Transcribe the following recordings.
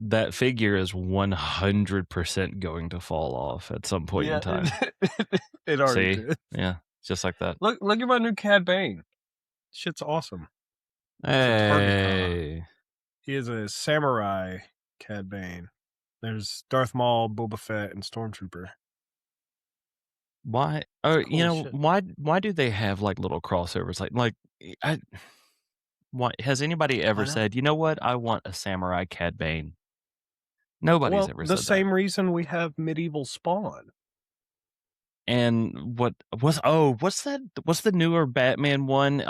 that figure is 100% going to fall off at some point in time. It already See? did. Yeah, just like that. Look at my new Cad Bane. Shit's awesome. Hey. He is a samurai Cad Bane. There's Darth Maul, Boba Fett, and Stormtrooper. Why? It's Oh, cool shit. why do they have like little crossovers? Why has anybody ever said, you know what? I want a samurai Cad Bane. Nobody's ever the said same that. reason we have medieval Spawn. And what's that? What's the newer Batman one?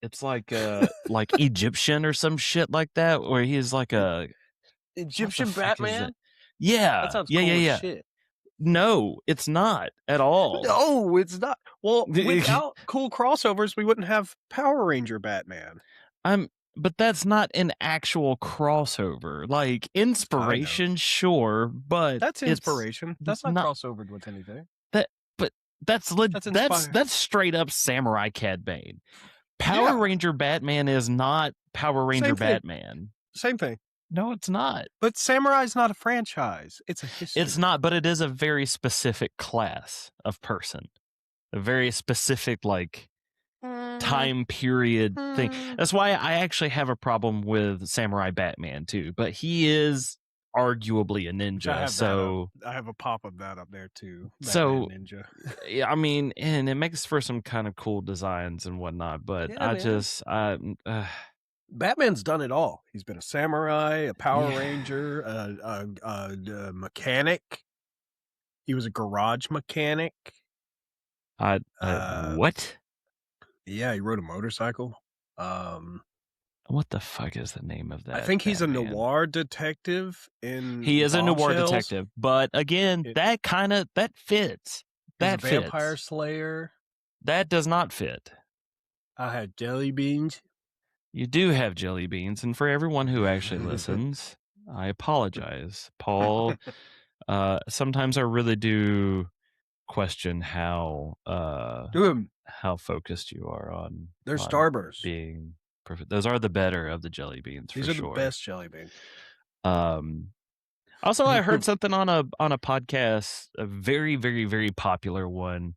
It's like Egyptian or some shit like that, where he's like a Egyptian fuck is Batman? it? Yeah, That sounds yeah, cool as yeah. shit. No, it's not at all. No, it's not. Well, without cool crossovers, we wouldn't have Power Ranger Batman. But that's not an actual crossover. Like inspiration, sure, but that's inspiration. That's not crossovered with anything. That's straight up Samurai Cad Bane. Power Ranger Batman is not Power Ranger Batman. Same thing. No, it's not. But Samurai's not a franchise. It's a history. It's not, but it is a very specific class of person. A very specific, like, time period thing. That's why I actually have a problem with Samurai Batman, too. But he is arguably a ninja, so... I have a pop of that up there, too. Batman Ninja. Yeah, I mean, and it makes for some kind of cool designs and whatnot, but Batman's done it all. He's been a samurai, a Power Ranger, a mechanic. He was a garage mechanic. What? Yeah, he rode a motorcycle. What the fuck is the name of that? I think he's a noir detective in He is Bombshells. a noir detective, but again, that fits. That fits. Vampire Slayer. That does not fit. I had jelly beans. You do have jelly beans, and for everyone who actually listens, I apologize, Paul. Sometimes I really do question how focused you are on. They're Starburst being perfect. Those are the better of the jelly beans. These are the best jelly beans. Also, I heard something on a podcast, a very, very, very popular one.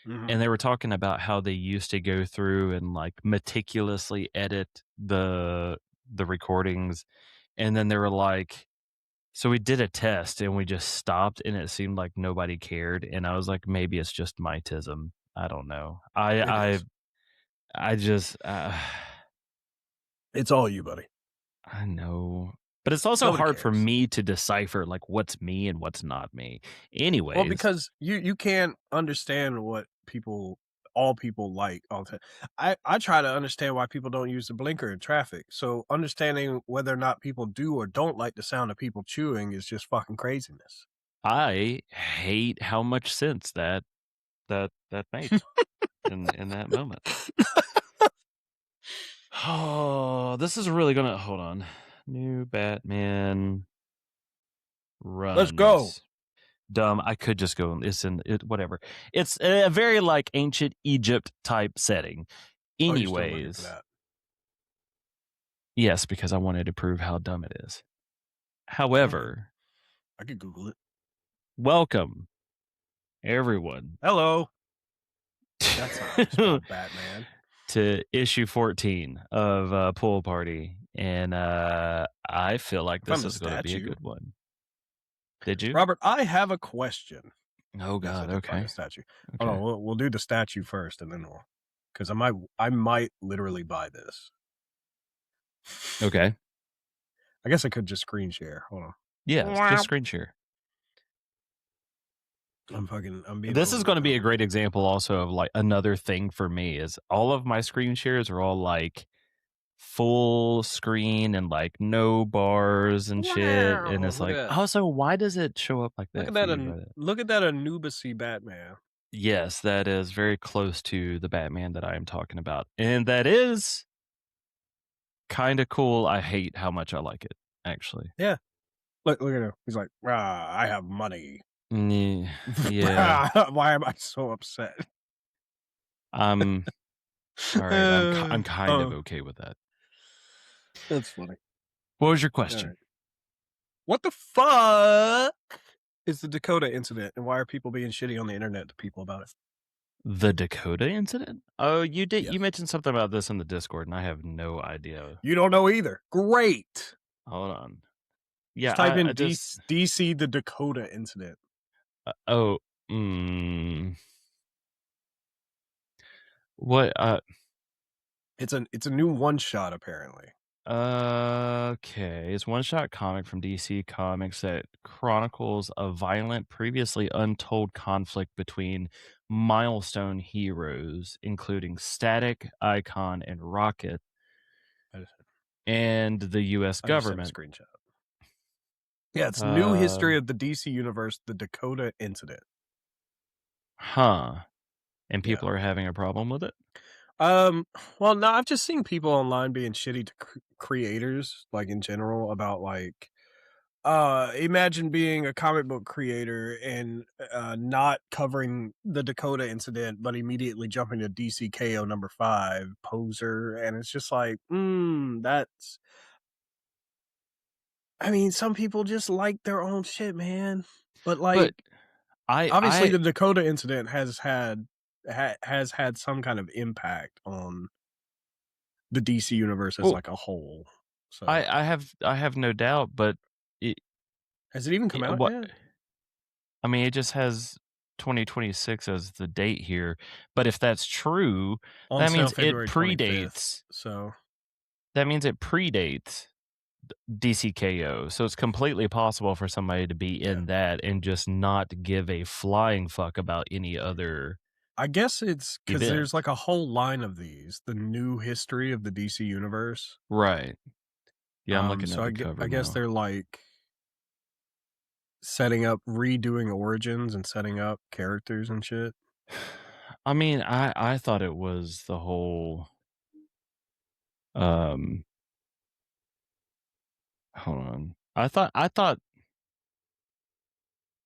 And they were talking about how they used to go through and like meticulously edit the recordings. And then they were like, so we did a test and we just stopped and it seemed like nobody cared. And I was like, maybe it's just mightism. I don't know. I just, it's all you, buddy. I know. But it's also hard for me to decipher like what's me and what's not me. Anyways. Well, because you can't understand what all people like all the time. I try to understand why people don't use the blinker in traffic. So understanding whether or not people do or don't like the sound of people chewing is just fucking craziness. I hate how much sense that made in that moment. Oh, this is really gonna hold on. New Batman runs. Let's go. Dumb. I could just go. Whatever. It's a very like ancient Egypt type setting. Anyways, yes, because I wanted to prove how dumb it is. However, I could Google it. Welcome, everyone. Hello. That's not Batman. To issue 14 of Pool Party, and I feel like this is going to be a good one. Did you, Robert? I have a question. Oh God! Okay. Statue. Okay. Hold on, we'll do the statue first, and then because I might literally buy this. Okay. I guess I could just screen share. Hold on. Yeah, just screen share. This is going to be a great example also of like another thing for me is all of my screen shares are all like full screen and like no bars and shit. And it's like, also, why does it show up like that? Look at that Anubis-y Batman. Yes, that is very close to the Batman that I am talking about. And that is kind of cool. I hate how much I like it, actually. Yeah. Look at him. He's like, I have money. Yeah. Why am I so upset? All right. I'm kind of okay with that. That's funny. What was your question? Right. What the fuck is the Dakota Incident, and why are people being shitty on the internet to people about it? The Dakota Incident? Oh, you Yes. mentioned something about this in the Discord, and I have no idea. You don't know either. Great. Hold on. Yeah, Just type I in just DC the Dakota Incident. oh, mm, what, It's a new one shot apparently. okay, it's one-shot comic from DC Comics that chronicles a violent, previously untold conflict between milestone heroes, including Static, Icon, and Rocket, I just, and the US I just sent a government. screenshot. Yeah, it's new history Um, of the DC universe, the Dakota Incident. huh, and Yeah. people are having a problem with it? Um, well, no, I've just seen people online being shitty to creators, like in general, about like, imagine being a comic book creator and not covering the Dakota Incident, but immediately jumping to DCKO #5 poser, and it's just like, that's. I mean, some people just like their own shit, man. But But like, obviously, I the Dakota Incident has had some kind of impact on the DC universe as well, like a whole. So, I have no doubt, but it has it even come out what yet? I mean, it just has 2026 as the date here, but if that's true, On that sale means it February 25th. predates So, that means it predates DCKO, so it's completely possible for somebody to be yeah. in that and just not give a flying fuck about any other I guess it's because there's event. like a whole line of these, the new history of the DC universe. Right. Yeah, I'm looking So at the I cover guess now. they're like setting up, redoing origins and setting up characters and shit. I mean, I thought it was the whole, um hold on. I thought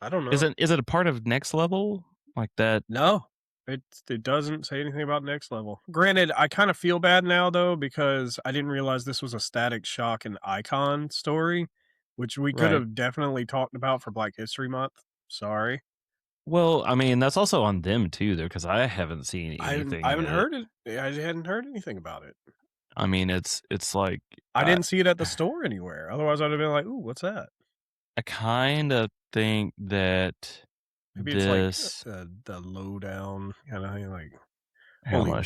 I don't know. is it a part of Next Level? Like that. No, it doesn't say anything about next level. Granted, I kind of feel bad now though because I didn't realize this was a Static Shock and Icon story, which we could Right. have definitely talked about for Black History Month. Sorry, Well, I mean, that's also on them too, though, because I haven't seen I anything haven't yet. heard it. I hadn't heard anything about it. I mean, it's like I I didn't see it at the store anywhere. Otherwise, I'd have been like, "Ooh, what's that?" I kind of think that Maybe it's like this. the lowdown kind of thing. Like Here,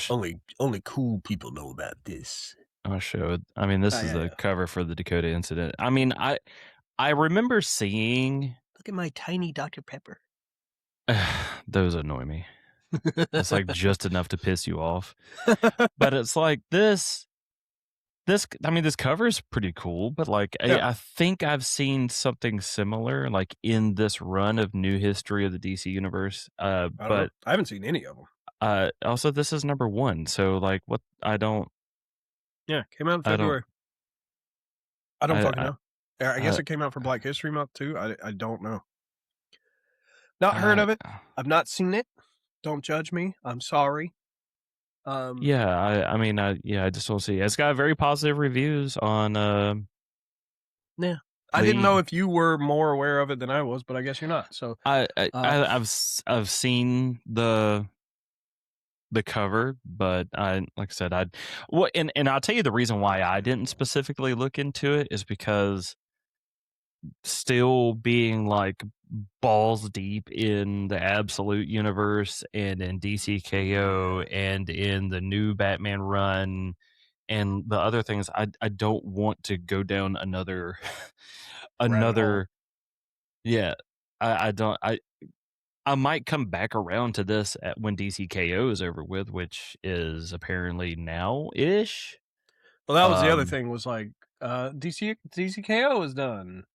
only cool people know about this. I'm gonna show it. I mean, this is Yeah, the yeah. cover for the Dakota Incident. I mean, I remember seeing Look at my tiny Dr Pepper. those annoy me. It's like just enough to piss you off, but it's like this. I mean, this cover is pretty cool, but like Yeah, I think I've seen something similar, like in this run of new history of the DC universe. I don't know. But I haven't seen any of them. also this is number one, so like what Yeah, came out in I don't February. I don't fucking I know. Yeah, I guess I it came out for Black History Month too. I don't know. Not heard I, of it. I've not seen it. Don't judge me. I'm sorry. yeah, I mean, I just don't see. It's got very positive reviews on Yeah. I didn't know League. if you were more aware of it than I was, but I guess you're not. So, uh, I've seen the cover, but I like I said, I what and I'll tell you the reason why I didn't specifically look into it is because still being like balls deep in the Absolute universe and in DCKO yeah, and in the new Batman run and the other things, I don't want to go down another rabbit hole. another yeah. I don't I might come back around to this at when DCKO is over with, which is apparently now-ish. Well, that was the other Um, thing was like, DCKO is done.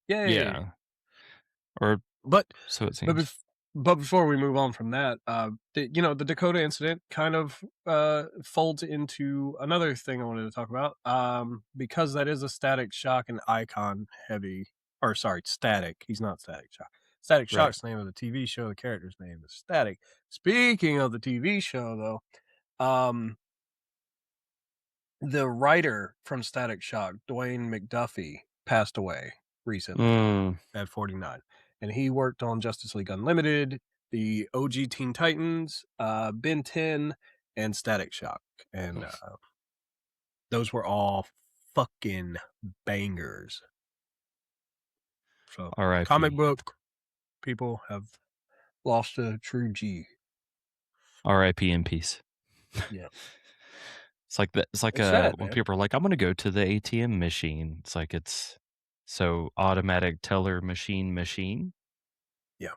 Yay. yeah, or But so it but seems. bef but before we move on from that, the Dakota Incident kind of, folds into another thing I wanted to talk about, because that is a Static Shock and Icon heavy or sorry, Static, he's not Static Shock. Static Right. Shock's the name of the TV show, the character's name is Static. Speaking of the TV show, though, the writer from Static Shock, Dwayne McDuffie, passed away. recently at 49. And he worked on Justice League Unlimited, the OG Teen Titans, Ben 10, and Static Shock. And those were all fucking bangers. So, comic R.I.P. book people have lost a true G. R.I.P. in peace. Yeah. It's like that. It's like It's sad, when man. people are like, "I'm going to go to the ATM machine." It's like it's so automatic teller machine. Yeah.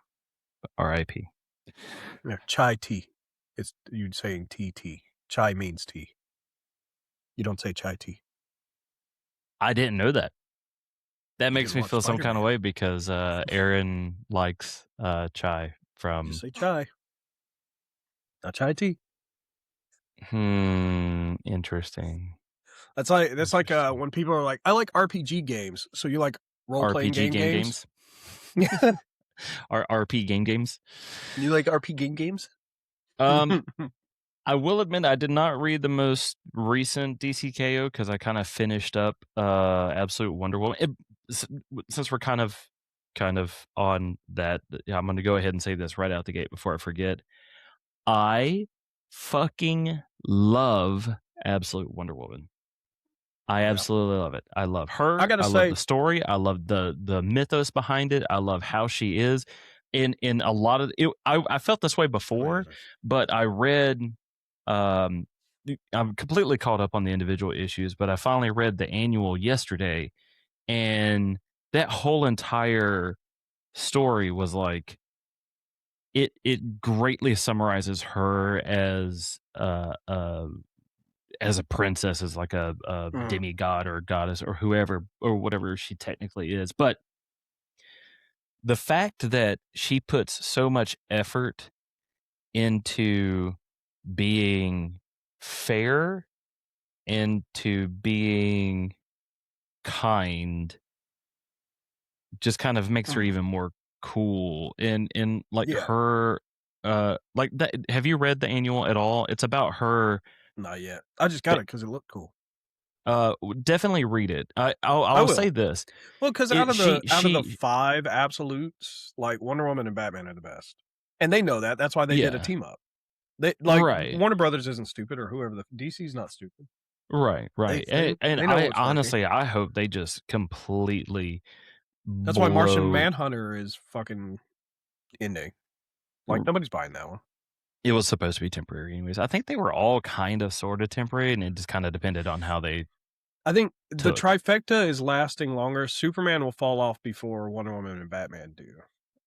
R.I.P. Yeah. Chai tea. It's you saying TT. Chai means tea. You don't say chai tea. I didn't know that. That You makes didn't me watch feel some kind of Spider-Man. way because Aaron likes chai Just from. say chai. Not chai tea. Interesting. That's like Interesting. when people are like, I like RPG games. So you like role playing RPG games? games. Yeah. RP games. You like RPG games? Um, I will admit I did not read the most recent DCKO because I kind of finished up Absolute Wonder Woman. Since we're kind of on that, I'm going to go ahead and say this right out the gate before I forget. I fucking love Absolute Wonder Woman. I Yeah. absolutely love it. I love I her. gotta I love say, the story. I love the mythos behind it. I love how she is. In a lot of it, I felt this way before, but I read. Um, I'm completely caught up on the individual issues, but I finally read the annual yesterday, and that whole entire story was like it greatly summarizes her as a princess, as like a mhm, demigod or goddess or whoever or whatever she technically is. But the fact that she puts so much effort into being fair, into being kind, just kind of makes her mhm. even more cool. And like Yeah, her like that, have you read the annual at all? It's about her. not yet. I just got it because it looked cool. Definitely read it. I I will say will. this. Well, because It out of the she 5 absolutes, like Wonder Woman and Batman are the best, and they know that. That's why they did a Yeah. team up. They like Right. Warner Brothers isn't stupid, or whoever the DC's not stupid. Right. And They know I what's working. honestly I hope they just completely That's why Martian blow. Manhunter is fucking ending. Like nobody's buying that one. It was supposed to be temporary anyways. I think they were all kind of sort of temporary, and it just kind of depended on how they I think the took. trifecta is lasting longer. Superman will fall off before Wonder Woman and Batman do.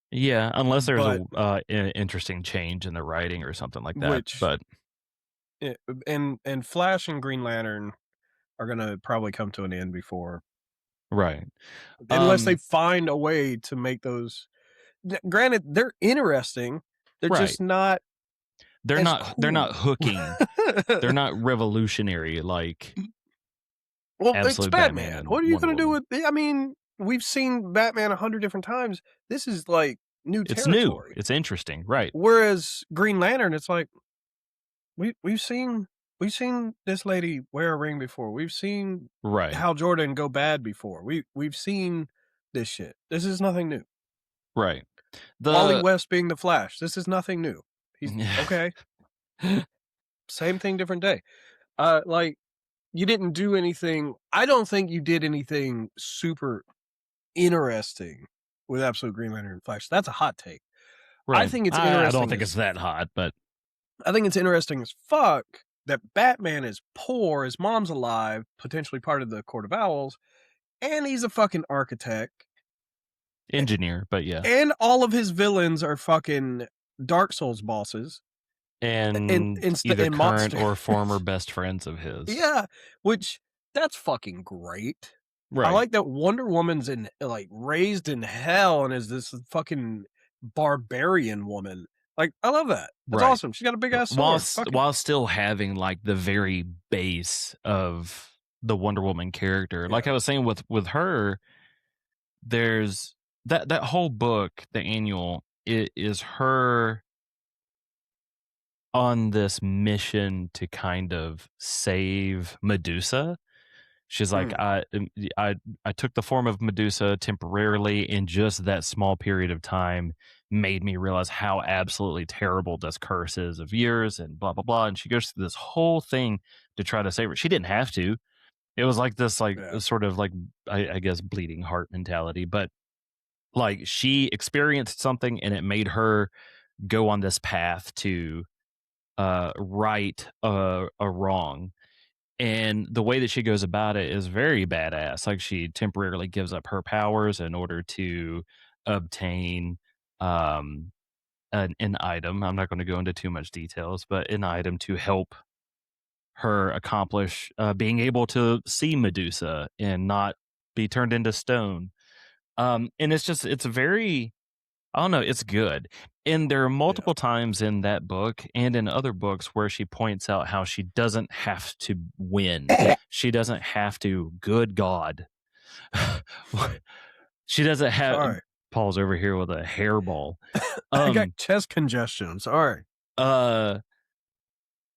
Yeah, unless there's But an interesting change in the writing or something like that. which But and Flash and Green Lantern are gonna probably come to an end before, right. unless they find a way to make those. Granted, they're interesting. They're Right. just not as They're not cool. hooking. They're not revolutionary like Well, it's Absolute Batman Batman. and What are you Wonder gonna do Woman. with? I mean, we've seen Batman 100 different times. This is like new It's new. territory. It's interesting. Right. Whereas Green Lantern, it's like we've seen this lady wear a ring before. We've seen Right. Hal Jordan go bad before. We've seen this shit. This is nothing new. Right. Wally The West being the Flash. This is nothing new. He's okay. Same thing, different day. Like you didn't do anything. I don't think you did anything super interesting with Absolute Green Lantern and Flash. That's a hot take. I right. think it's I don't interesting think it's as that hot, but I think it's interesting as fuck that Batman is poor, his mom's alive, potentially part of the Court of Owls, and he's a fucking architect, engineer, but yeah. and all of his villains are fucking Dark Souls bosses And either and current monster. or former best friends of his. Yeah, which that's fucking great. I Right. like that Wonder Woman's in like raised in hell and is this fucking barbarian woman. Like I love that. That's Right. awesome. She's got a big ass sword. Fuck it. While still having like the very base of the Wonder Woman character. Yeah. Like I was saying with her, there's that whole book, the annual, it is her on this mission to kind of save Medusa, She's like, Hmm. I took the form of Medusa temporarily, and just that small period of time made me realize how absolutely terrible this curse is of years and blah blah blah. And she goes through this whole thing to try to save her. She didn't have to. It was like this, like Yeah. sort of like I guess bleeding heart mentality, but like she experienced something and it made her go on this path to right a wrong. And the way that she goes about it is very badass. Like she temporarily gives up her powers in order to obtain um an item. I'm not going to go into too much details, but an item to help her accomplish being able to see Medusa and not be turned into stone. And it's just it's very I don't know, it's good. And there are Yeah. multiple times in that book and in other books where she points out how she doesn't have to win. She doesn't have to, good God. She doesn't have Sorry. Paul's over here with a hairball. I got Um chest congestion. I'm sorry. uh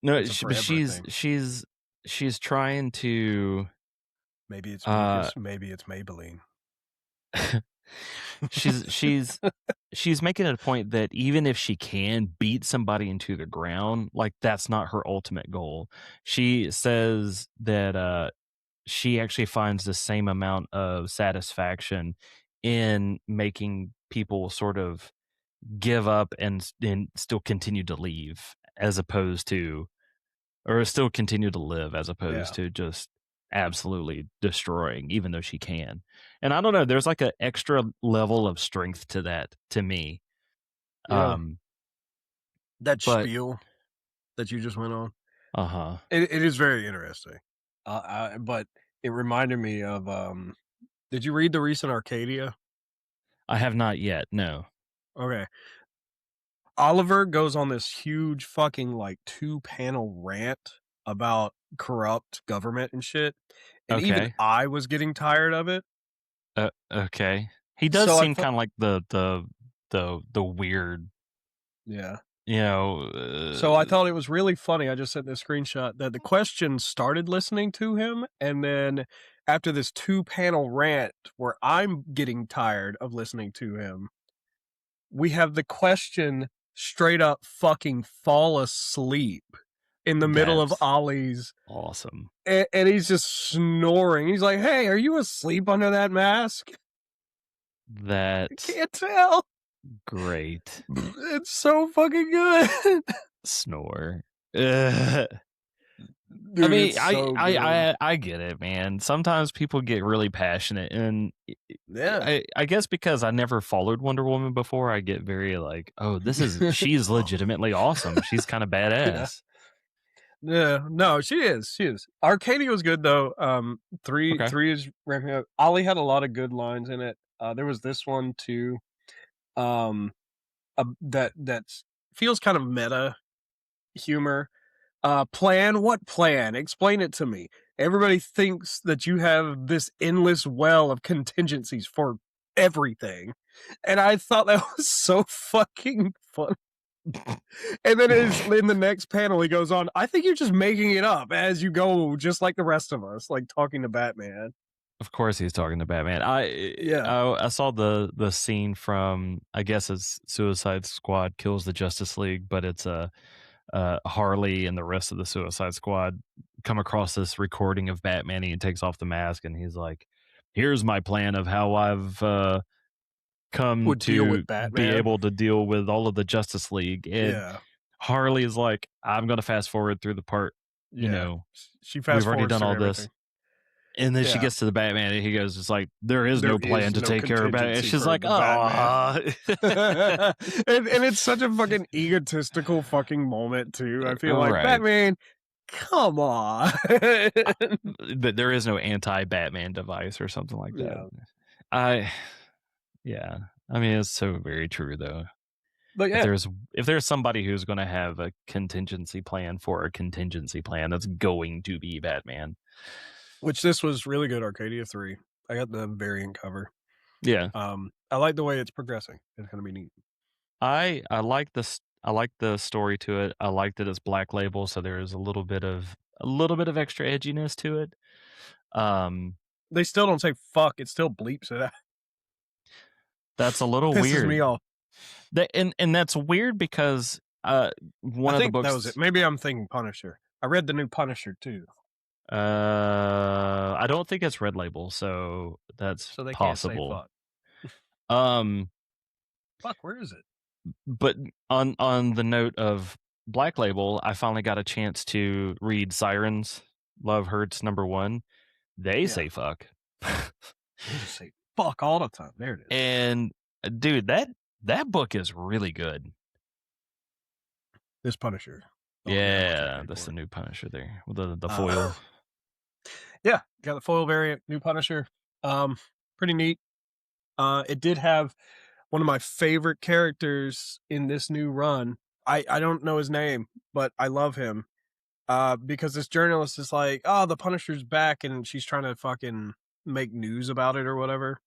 no, It's a but forever thing. she's trying to Maybe it's uh mucus. Maybe it's Maybelline. she's she's she's making it a point that even if she can beat somebody into the ground, like that's not her ultimate goal. She says that she actually finds the same amount of satisfaction in making people sort of give up and still continue to leave as opposed to or still continue to live as opposed Yeah. to just absolutely destroying even though she can. And I don't know, there's like an extra level of strength to that to me. Yeah. Um That but spiel that you just went on, uh-huh. it is very interesting. But it reminded me of, did you read the recent Arcadia? I have not yet. No. Okay. Oliver goes on this huge fucking, like, two-panel rant about corrupt government and shit, and even Okay. I was getting tired of it. Okay. He does So I seem thought kind of like the weird, yeah. you know, So I thought it was really funny, I just sent this screenshot that the question started listening to him, and then after this two-panel rant where I'm getting tired of listening to him, we have the question straight up fucking fall asleep in the middle of that's Ollie's awesome. and he's just snoring. He's like, "Hey, are you asleep under that mask?" I That's can't tell. great. It's so fucking good. Snore. Ugh. I Dude, mean, it's so good. I get it, man. Sometimes people get really passionate, and Yeah. I guess because I never followed Wonder Woman before, I get very like, oh, this is she's legitimately awesome. She's kind of Yeah. badass. Yeah. No, she is. Arcadia was good though. 3 Okay. 3 is ramping up. Ollie had a lot of good lines in it. There was this one too. Um, that's feels kind of meta humor. Plan? What plan? Explain it to me. Everybody thinks that you have this endless well of contingencies for everything. And I thought that was so fucking fun. And then in the next panel, he goes on, I think you're just making it up as you go, just like the rest of us, like talking to Batman. Of course, he's talking to Batman. Yeah. I saw the scene from I guess it's Suicide Squad kills the Justice League, but it's a Harley and the rest of the Suicide Squad come across this recording of Batman. And he takes off the mask and he's like, "Here's my plan of how I've come Would deal to with be Batman. able to deal with all of the Justice League." And Yeah. Harley is like, "I'm going to fast forward through the part. You Yeah. know, She we've fast already forwards done through all everything. this." And then she Yeah. gets to the Batman and he goes, it's like, there is There no is plan to no take care of Batman. And contingency she's for like, the Batman. oh, And it's such a fucking egotistical fucking moment too. I feel like right. Batman, come on. But there is no anti-Batman device or something like that. Yeah. I, yeah. I mean, it's so very true though. But If yeah, there's if there's somebody who's going to have a contingency plan for a contingency plan, that's going to be Batman. which this was really good, Arcadia 3. I got the variant cover. Yeah, I like the way it's progressing. It's gonna be neat. I like this. I like the story to it. I like that it's Black Label, so there is a little bit of extra edginess to it. Um, They still don't say fuck, it still bleeps it out. that's a little Pisses me weird. off. And that's weird because I one of the think that was it. books. Maybe I'm thinking Punisher. I read the new Punisher too, I don't think it's Red Label, so that's so they can't say possible. fuck. Um, Fuck, where is it? but on the note of Black Label, I finally got a chance to read Sirens. Love Hurts #1. They Yeah, say fuck. they just say fuck all the time. There it is. And dude, that book is really good. This Punisher. Oh man, I can't Yeah, wait that's for the it. new Punisher there with the Uh, foil. yeah, got the foil variant, new Punisher. Pretty neat. It did have one of my favorite characters in this new run. I don't know his name, but I love him. Because this journalist is like, "Oh, the Punisher's back," and she's trying to fucking make news about it or whatever.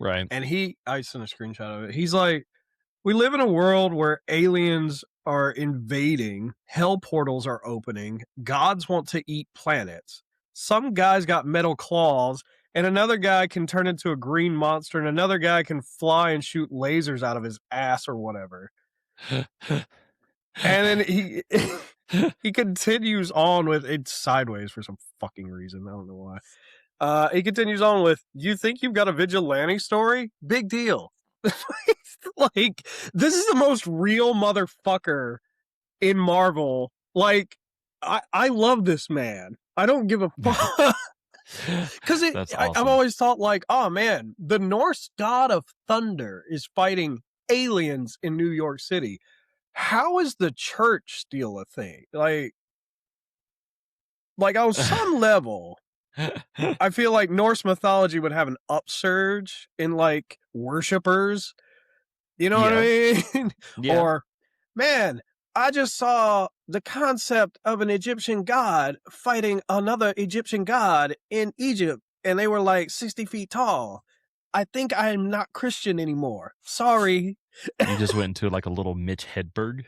Right. And I sent a screenshot of it. He's like, "We live in a world where aliens are invading, hell portals are opening, gods want to eat planets. Some guy's got metal claws, and another guy can turn into a green monster, and another guy can fly and shoot lasers out of his ass or whatever." And then he he continues on with it's sideways for some fucking reason. I don't know why. He continues on with, "You think you've got a vigilante story? Big deal." Like, this is the most real motherfucker in Marvel. Like, I love this man. I don't give a fuck. Because That's I've awesome. always thought, like, oh man, the Norse god of thunder is fighting aliens in New York City. How is the church still a thing? Like on some level, I feel like Norse mythology would have an upsurge in like worshippers. You know what Yeah. I mean? Yeah. Or, man, I just saw the concept of an Egyptian god fighting another Egyptian god in Egypt, and they were like 60 feet tall. I think I am not Christian anymore. Sorry. You just went into like a little Mitch Hedberg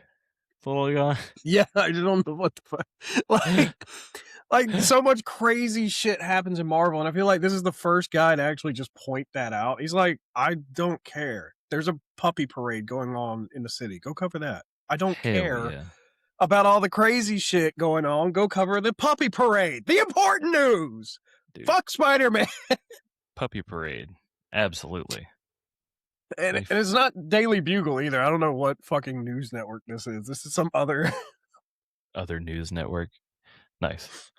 little guy. Yeah, I don't know what the fuck. Like, so much crazy shit happens in Marvel, and I feel like this is the first guy to actually just point that out. He's like, I don't care. There's a puppy parade going on in the city. Go cover that. I don't Hell care yeah. about all the crazy shit going on. Go cover the puppy parade. The important news. Dude. Fuck Spider-Man. Puppy Parade. Absolutely. And it's not Daily Bugle either. I don't know what fucking news network this is. This is some other. Other news network. Nice.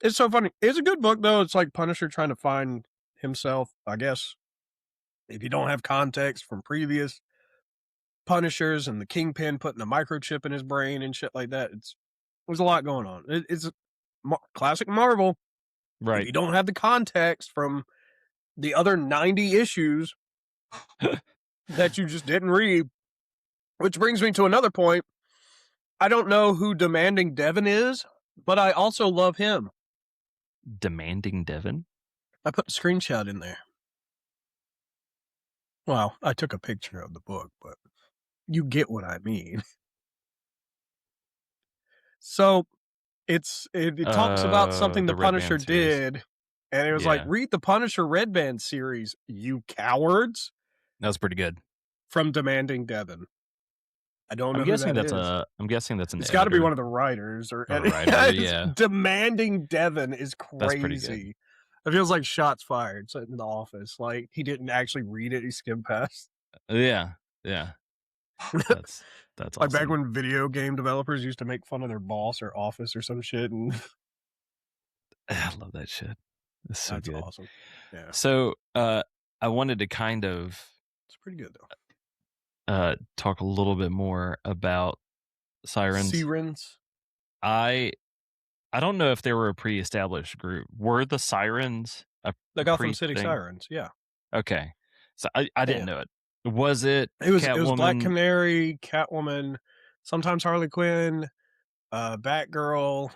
It's so funny. It's a good book though. It's like Punisher trying to find himself, I guess. If you don't have context from previous Punishers and the Kingpin putting a microchip in his brain and shit like that, there's a lot going on. It's classic Marvel. If Right. you don't have the context from the other 90 issues that you just didn't read, which brings me to another point. I don't know who Demanding Devin is, but I also love him. Demanding Devin? I put the screenshot in there. Well, I took a picture of the book, but you get what I mean. So it talks about something the The Red Punisher Band series. did, and it was like, Yeah. read the Punisher Red Band series, you cowards, That was pretty good. from Demanding Devin. I don't know I'm who guessing that that's is. an It's got to be editor one of the writers or or a writer. it's Yeah. Demanding Devin is That's pretty good. crazy. It feels like shots fired sitting in the office. Like he didn't actually read it; he skimmed past. Yeah. Yeah. That's Like back awesome. when video game developers used to make fun of their boss or office or some shit, and I love that shit. It's so that's good. awesome. Yeah, So I wanted to kind of it's pretty good though. talk a little bit more about Sirens. Sirens. I don't know if they were a pre-established group. Were the Sirens The a Gotham City pre-thing? Sirens, yeah. Okay. So I didn't Yeah. know it. Was it It was Black Catwoman? Canary, Catwoman, sometimes Harley Quinn, Batgirl,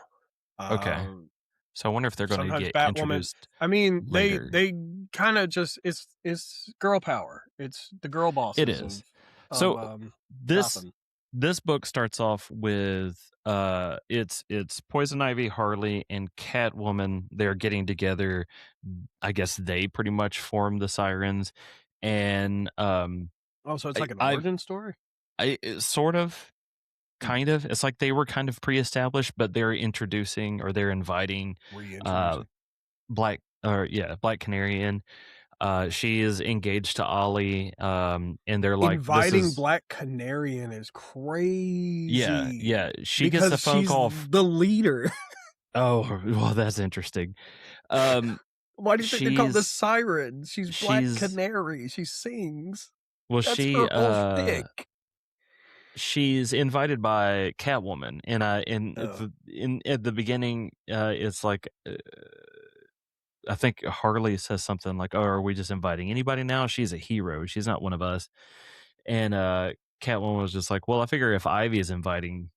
Okay. um, So I wonder if they're going to sometimes get Batwoman. introduced I mean, later. they kind of just it's girl power. It's the girl It bosses is. of So this Gotham. this book starts off with it's Poison Ivy, Harley, and Catwoman. They're getting together. I guess they pretty much form the Sirens, and Oh, so it's I like an I, origin story? sort of Hmm. kind of. It's like they were kind of pre-established, but they're introducing or they're inviting uh Reintroducing. Black Canary in. She is engaged to Ollie, and they're like, this Inviting is Black Canary in is yeah, crazy yeah. She gets a because phone she's call. the leader. Oh, well, that's interesting. Um, Why do you think they call this she's Sirens? She's Black she's Canary. She sings. well, That's her whole shtick. she's invited by Catwoman, and Oh, in at the beginning, it's like I think Harley says something like, "Oh, are we just inviting anybody now? She's a hero. She's not one of us." And Catwoman was just like, "Well, I figure if Ivy is inviting,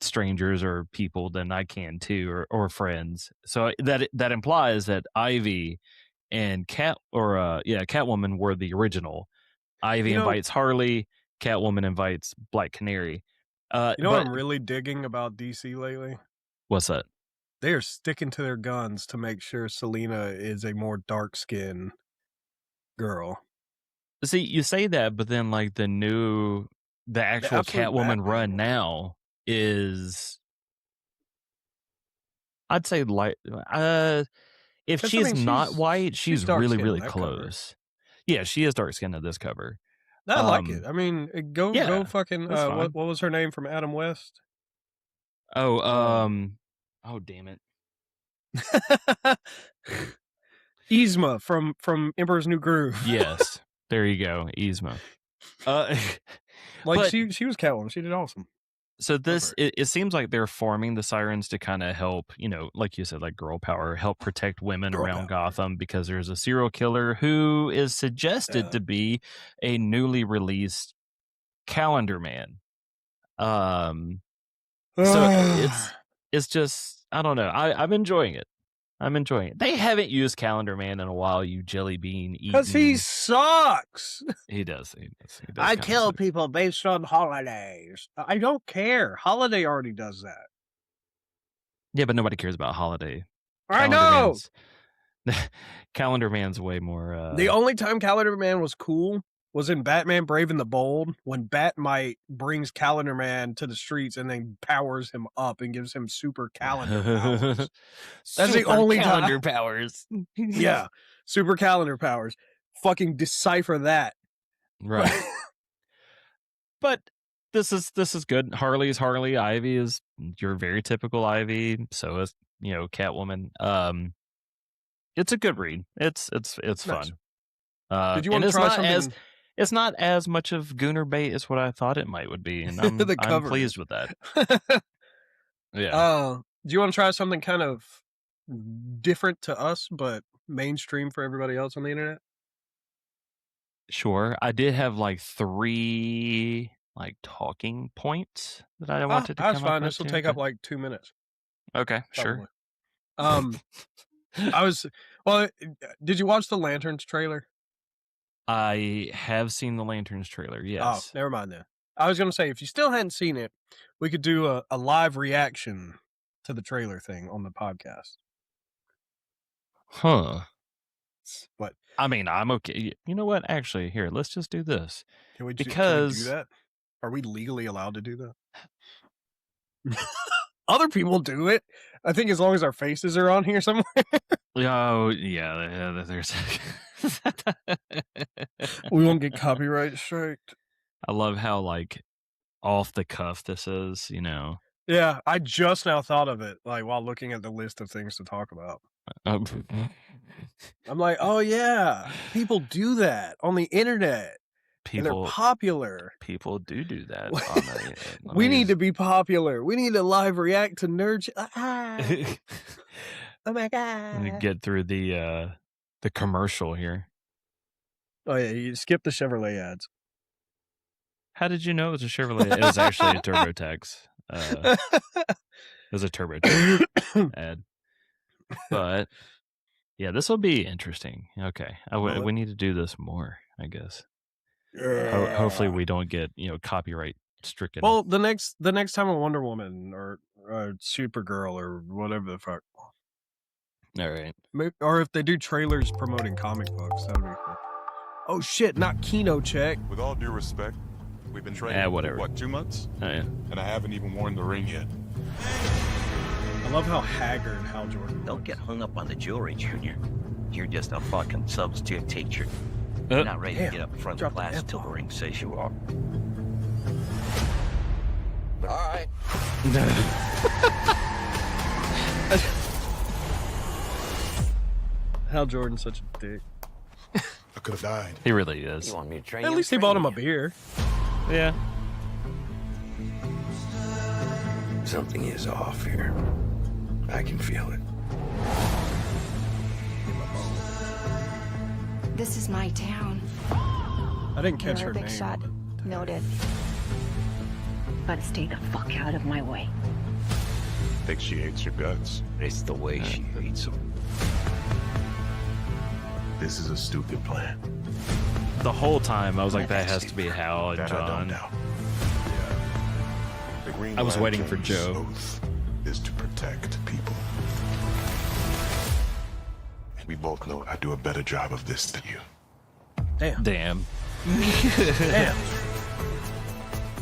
strangers or people, then I can too, or friends." So that implies that Ivy and Catwoman were the original. Ivy you know, invites Harley, Catwoman invites Black Canary. you know what But I'm really digging about DC lately? what's that? They are sticking to their guns to make sure Selena is a more dark skinned girl. See, you say that, but then like the The actual absolute Catwoman Batman run one. now is, I'd say, light. If 'Cause, I she's mean, not white, she's she's dark really, skinned on really that cover. close. Yeah, she is dark skinned at this cover. I like it. Um, I mean, go yeah, fucking, that's what fine. was her name from Adam West? Oh, Um, oh, damn it. Yzma from Emperor's New Groove. Yes, there you go, Yzma. Uh, Like, but she was Catwoman, she did awesome. so Love this her. it seems like they're forming the Sirens to kind of help, like you said, like girl power, help protect women Girl around power. Gotham because there's a serial killer who is suggested Uh, to be a newly released Calendar Man. Um, so it's just, I don't know. I'm enjoying it. I'm enjoying it. They haven't used Calendar Man in a while. You jelly bean 'Cause he eating. sucks. He does. He does I kind of kill suck. people based on holidays. I don't care. Holiday already does that. Yeah, but nobody cares about Holiday. I Calendar know! Man's Calendar Man's way more. The only time Calendar Man was cool was in Batman Brave and the Bold when Batmite brings Calendar Man to the streets and then powers him up and gives him super calendar powers. That's the Super only time. calendar powers. Yeah, super calendar powers. Fucking decipher that. But Right. But this is good. Harley's Harley. Ivy is your very typical Ivy. So is Catwoman. It's a good read. It's nice. fun. Did you And want to try something it's not as much of Gooner bait as what I thought it might would be, and I'm the I'm cover pleased is? with that. Yeah. Do you wanna try something kind of different to us, but mainstream for everybody else on the internet? Sure. I did have like 3 like talking points that I wanted to That's come up fine. with This will here, take up, but like, 2 minutes, okay, sure. probably. Um, I was well, did you watch the Lanterns trailer? I have seen the Lanterns trailer, Oh, yes. never mind then. I was gonna say, if you still hadn't seen it, we could do a live reaction to the trailer thing on the podcast. Huh. But I mean, I'm okay. You know what? Actually, here, let's just do this can we do because that? Are we legally allowed to do that? Other people do it. I think as long as our faces are on here somewhere, oh yeah, there's. we won't get copyright striked. I love how like off the cuff this is. Yeah, I just now thought of it, like, while looking at the list of things to talk about. Um, I'm like, "Oh, yeah, people do that on the internet, and they're people popular. people do that on the. Let We me need just, to be popular. We need to live react to nerd oh my let me god." get through the commercial here. Oh, yeah, you skip the Chevrolet ads. How did you know it was a Chevrolet? It was actually a TurboTax. It was a TurboTax ad. But yeah, this will be interesting. Okay, Will it? we need to do this more, I guess. Hopefully, Yeah. we don't get copyright stricken. Well, the next time a Wonder Woman or Supergirl or whatever the fuck. All right. Or if they do trailers promoting comic books, that would be cool. Oh shit, not Kino check. With all due respect, we've been training for, whatever. what, 2 months? Oh, yeah. And I haven't even worn the ring yet. I love how haggard Hal Jordan. Don't get hung up on the jewelry, Junior. You're just a fucking substitute teacher. You're not ready to get up in front of the class until the ring says you are. All right. Hal Jordan's such a dick. I could have died. He really is. You want me to train At you? least he bought him a beer. Yeah. Something is off here. I can feel it. This is my town. I didn't catch You're her a big name. shot. Noted. But stay the fuck out of my way. Think she hates your guts. It's the way she hates them. This is a stupid plan. The whole time I was like, that has to be Hal and That I don't John. doubt. The Green I was waiting for Lantern's Joe. oath is to protect people. And we both know I do a better job of this than you. Damn. Damn. Damn.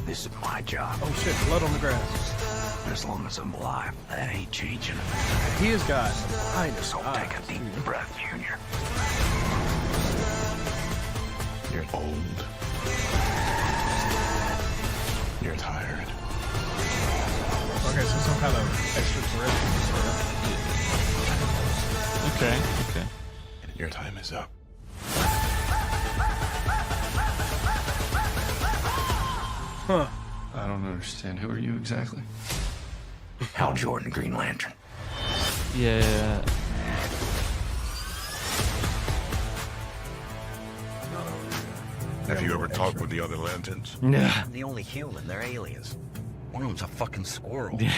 This is my job. Oh shit, blood on the grass. As long as I'm alive, that ain't changing. He has got the finest So take a eyes, deep dude. breath, Junior. You're old. You're tired. Okay, so some kind of extraterrestrial. Okay. And your time is up. Huh. I don't understand. Who are you exactly? Hal Jordan, Green Lantern. Yeah. Have you ever talked with the other lanterns? Yeah. I'm the only human. They're aliens. One of them's a fucking squirrel. I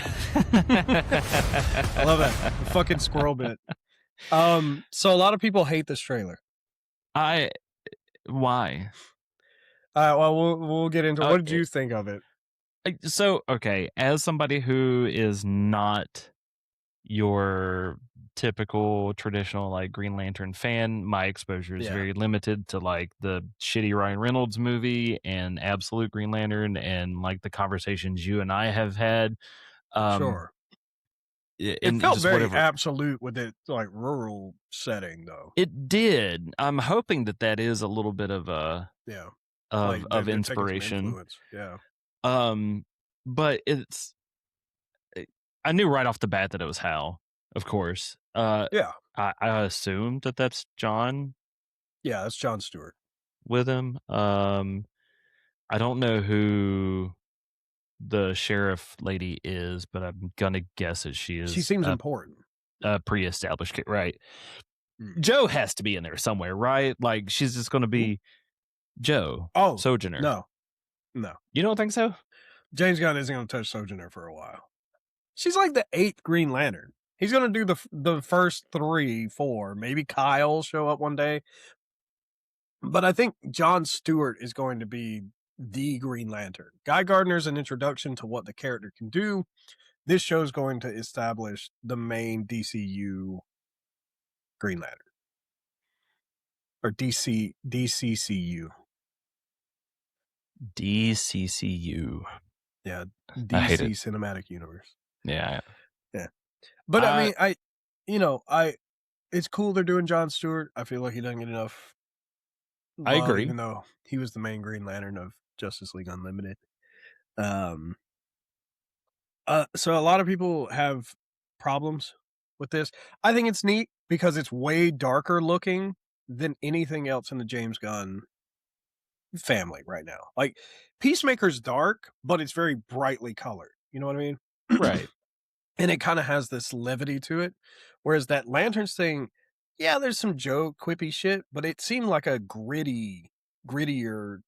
love that. The fucking squirrel bit. So a lot of people hate this trailer. Why? Well, we'll get into it. What did Okay. you think of it? So, okay, as somebody who is not your typical traditional like Green Lantern fan, my exposure is Yeah. very limited to like the shitty Ryan Reynolds movie and Absolute Green Lantern and like the conversations you and I have had. Sure. It and felt just very whatever. absolute with its like rural setting, though. It did. I'm hoping that is a little bit of a Yeah. of Like, they're taking some inspiration. influence. Yeah. But I knew right off the bat that it was Hal, of course. Yeah. I assumed that that's John Yeah, that's Jon Stewart. with him. I don't know who the sheriff lady is, but I'm gonna guess that she is. She seems important. a pre-established kid, right? Mm. Joe has to be in there somewhere, right? Like she's just gonna be Joe. Oh, Sojourner. No. You don't think so? James Gunn isn't going to touch Sojourner for a while. She's like the 8th Green Lantern. He's going to do the first 3, 4. Maybe Kyle show up one day. But I think Jon Stewart is going to be the Green Lantern. Guy Gardner's an introduction to what the character can do. This show's going to establish the main DCU Green Lantern. Or DCCU. DCCU. Yeah, I hate DC it. Cinematic Universe. Yeah. But I mean, it's cool they're doing Jon Stewart. I feel like he doesn't get enough I love, agree. even though he was the main Green Lantern of Justice League Unlimited. So a lot of people have problems with this. I think it's neat because it's way darker looking than anything else in the James Gunn family right now. Like Peacemaker's dark, but it's very brightly colored. You know what I mean? Right. And it kind of has this levity to it. Whereas that Lanterns thing, yeah, there's some joke, quippy shit, but it seemed like a grittier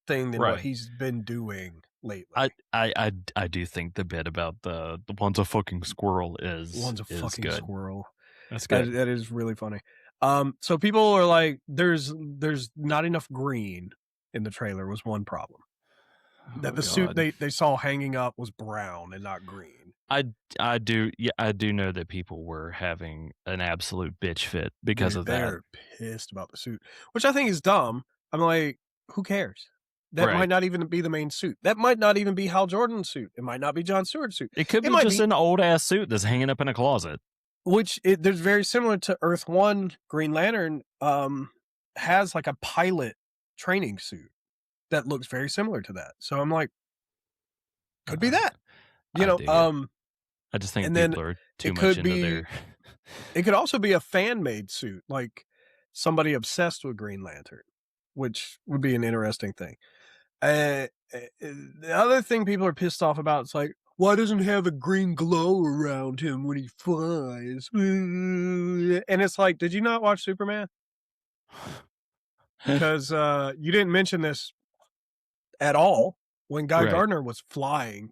thing than Right. what he's been doing lately. I do think the bit about the one's a fucking squirrel is One's a fucking good. squirrel. That's That, good. that is really funny. So people are like, there's not enough green in the trailer was one problem. That the suit they saw hanging up was brown and not green. I do know that people were having an absolute bitch fit because of that. They're pissed about the suit, which I think is dumb. I'm like, who cares? That Right. might not even be the main suit. That might not even be Hal Jordan's suit. It might not be Jon Stewart's suit. It could be just an old ass suit that's hanging up in a closet. Which there's very similar to Earth 1. Green Lantern has like a pilot training suit that looks very similar to that. So I'm like, could be that. You know, I just think and people then are too it much could into be their. It could also be a fan-made suit, like somebody obsessed with Green Lantern, which would be an interesting thing. The other thing people are pissed off about is like, why doesn't he have a green glow around him when he flies? And it's like, did you not watch Superman? Because you didn't mention this at all when Guy Gardner was flying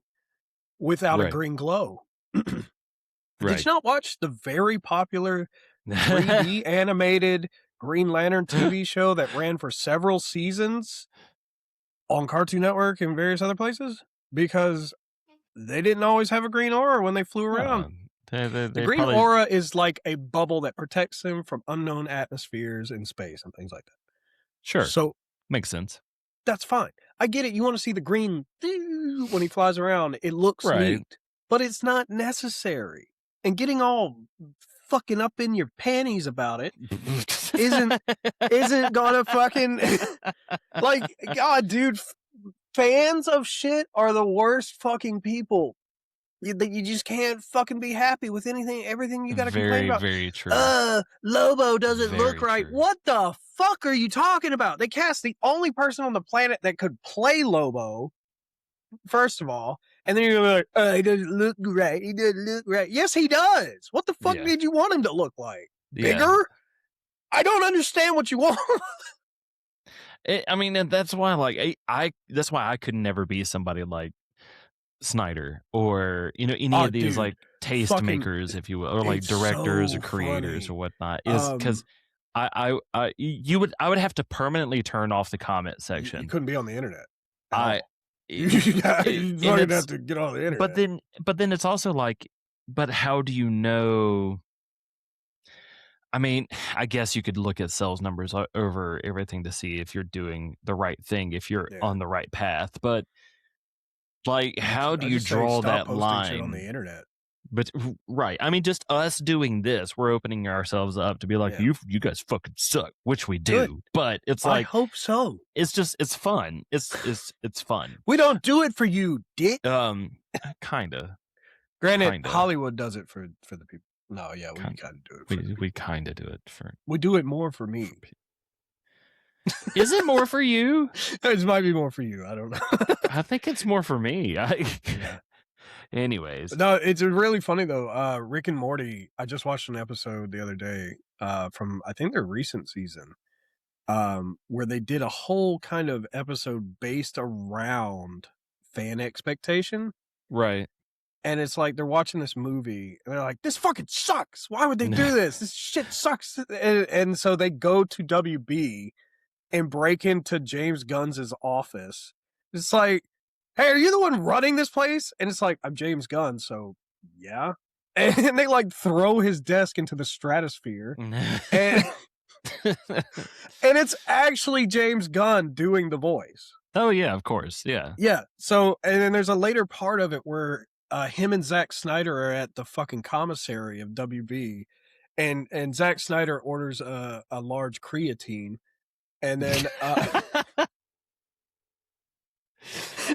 without a green glow. Did you not watch the very popular 3D animated Green Lantern TV show that ran for several seasons on Cartoon Network and various other places? Because they didn't always have a green aura when they flew around. The green aura is like a bubble that protects them from unknown atmospheres in space and things like that. Sure. So makes sense. That's fine. I get it. You want to see the green when he flies around. It looks neat, but it's not necessary. And getting all fucking up in your panties about it isn't gonna fucking like, God, dude, fans of shit are the worst fucking people. You just can't fucking be happy with everything you gotta complain about. Very true. Lobo doesn't look right. True. What the fuck are you talking about? They cast the only person on the planet that could play Lobo, first of all. And then you're like, he doesn't look right. He doesn't look right. Yes, he does. What the fuck did you want him to look like? Bigger? I don't understand what you want. I mean, and that's why, like, that's why I could never be somebody like Snyder or any of these like taste makers, if you will, or like directors or creators or whatnot. Is because I would have to permanently turn off the comment section. You couldn't be on the internet. You would have to get on the internet. But then it's also like, but how do you know? I mean, I guess you could look at sales numbers over everything to see if you're doing the right thing, if you're on the right path. But like, how do you draw that line on the internet? But I mean, just us doing this, we're opening ourselves up to be like, you guys fucking suck, which we do. Good. But it's like, I hope so. It's just, it's fun. It's fun. We don't do it for you, dick. Kinda. Granted, Hollywood does it for the people. No, yeah, we kind of do it. We kind of do it for. We do it more for me. Is it more for you? It might be more for you. I don't know. I think it's more for me. Anyways. No, it's really funny though. Rick and Morty, I just watched an episode the other day from, I think, their recent season, where they did a whole kind of episode based around fan expectation. Right. And it's like they're watching this movie and they're like, this fucking sucks. Why would they do this? This shit sucks. And so they go to WB and break into James Gunn's office. It's like, hey, are you the one running this place? And it's like, I'm James Gunn, so yeah. And they like throw his desk into the stratosphere. and it's actually James Gunn doing the voice. Oh, yeah, of course. Yeah. Yeah. So, and then there's a later part of it where him and Zack Snyder are at the fucking commissary of WB. And Zack Snyder orders a large creatine. And then...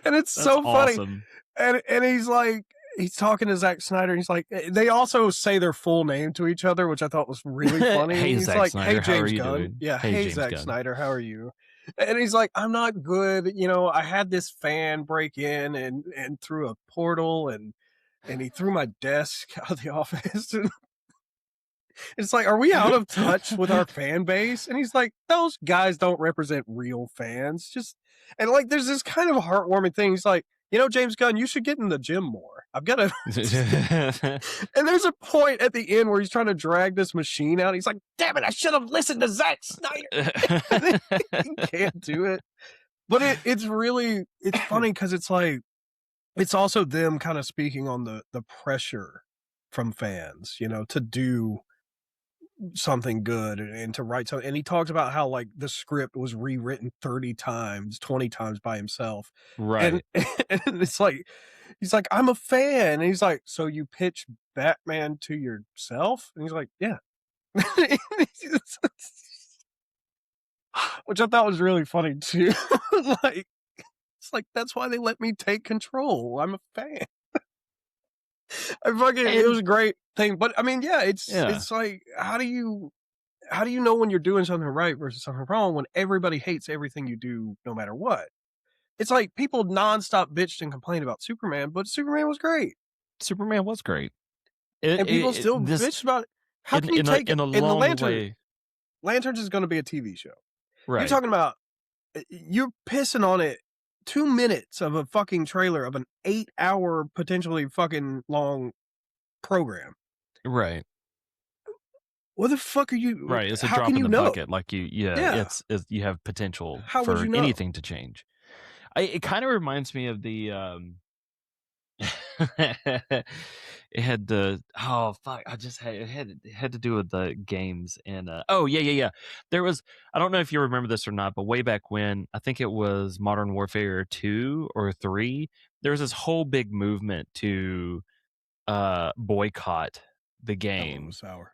and it's so funny. Awesome. And he's like, he's talking to Zack Snyder. And he's like, they also say their full name to each other, which I thought was really funny. Hey, he's Zack like, Snyder, hey, James how are you Gunn. doing? Yeah, hey James Zack Gunn. Snyder, how are you? And he's like, I'm not good. I had this fan break in and through a portal and he threw my desk out of the office. And it's like, are we out of touch with our fan base? And he's like, those guys don't represent real fans. And like, there's this kind of heartwarming thing. He's like, James Gunn, you should get in the gym more. I've got to. And there's a point at the end where he's trying to drag this machine out. He's like, damn it, I should have listened to Zack Snyder. He can't do it. But it's funny because it's like, it's also them kind of speaking on the pressure from fans, to do something good and to write something. And he talks about how like the script was rewritten 30 times, 20 times by himself. Right. And it's like, he's like, I'm a fan. And he's like, so you pitch Batman to yourself? And he's like, yeah. Which I thought was really funny too. Like, it's like, that's why they let me take control. I'm a fan. It was a great thing. But I mean, yeah, it's like, how do you know when you're doing something right versus something wrong when everybody hates everything you do no matter what? It's like people nonstop bitched and complained about Superman, but Superman was great. Superman was great. And people still bitched about it. How can you take it? In the Lanterns is going to be a TV show. Right. You're talking about, you're pissing on it 2 minutes of a fucking trailer of an 8-hour potentially fucking long program. Right. What the fuck are you? Right. It's a how drop can in you the know? bucket. Like it's you have potential How for would you know? anything to change. It kind of reminds me of the it had the it had to do with the games and there was, I don't know if you remember this or not, but way back when, I think it was Modern Warfare 2 or 3, there was this whole big movement to boycott the game. Sour.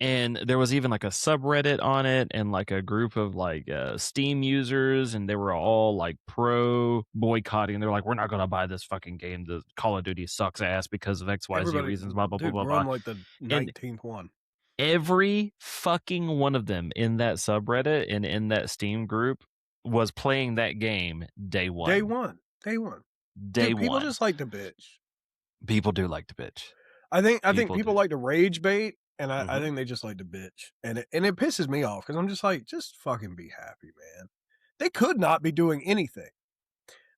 And there was even like a subreddit on it and like a group of like Steam users, and they were all like pro boycotting. They're like, we're not going to buy this fucking game. The Call of Duty sucks ass because of XYZ reasons, blah, blah, blah, blah, blah. Like the 19th one. Every fucking one of them in that subreddit and in that Steam group was playing that game day one. Day one. People just like to bitch. People do like to bitch. I think people like to rage bait. And I think they just like to bitch. And it pisses me off because I'm just like, just fucking be happy, man. They could not be doing anything.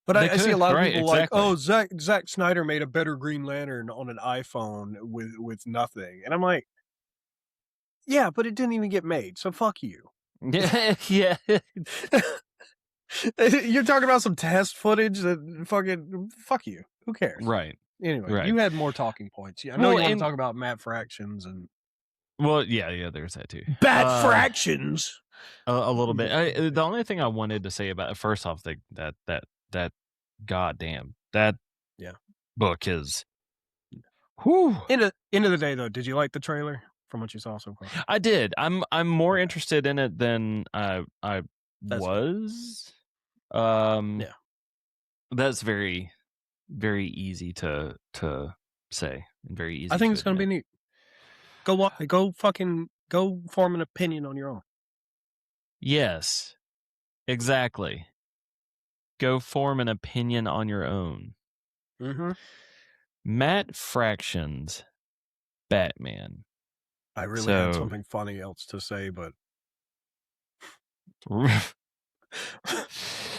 But I see a lot of people like, oh, Zack Snyder made a better Green Lantern on an iPhone with nothing. And I'm like, yeah, but it didn't even get made. So fuck you. Yeah. You're talking about some test footage that fuck you. Who cares? Right. Anyway, you had more talking points. I know you want to talk about Matt Fractions and. Well, yeah, there's that too. Bad fractions. A little bit. The only thing I wanted to say about it, first off, that goddamn that book is. Whew. End of the day, though, did you like the trailer from what you saw so far? I did. I'm more interested in it than I was. That's very, very easy to say and very easy. I think it's going to be neat. Go form an opinion on your own. Yes, exactly. Go form an opinion on your own. Mm-hmm. Matt Fractions, Batman. I really had something funny else to say, but I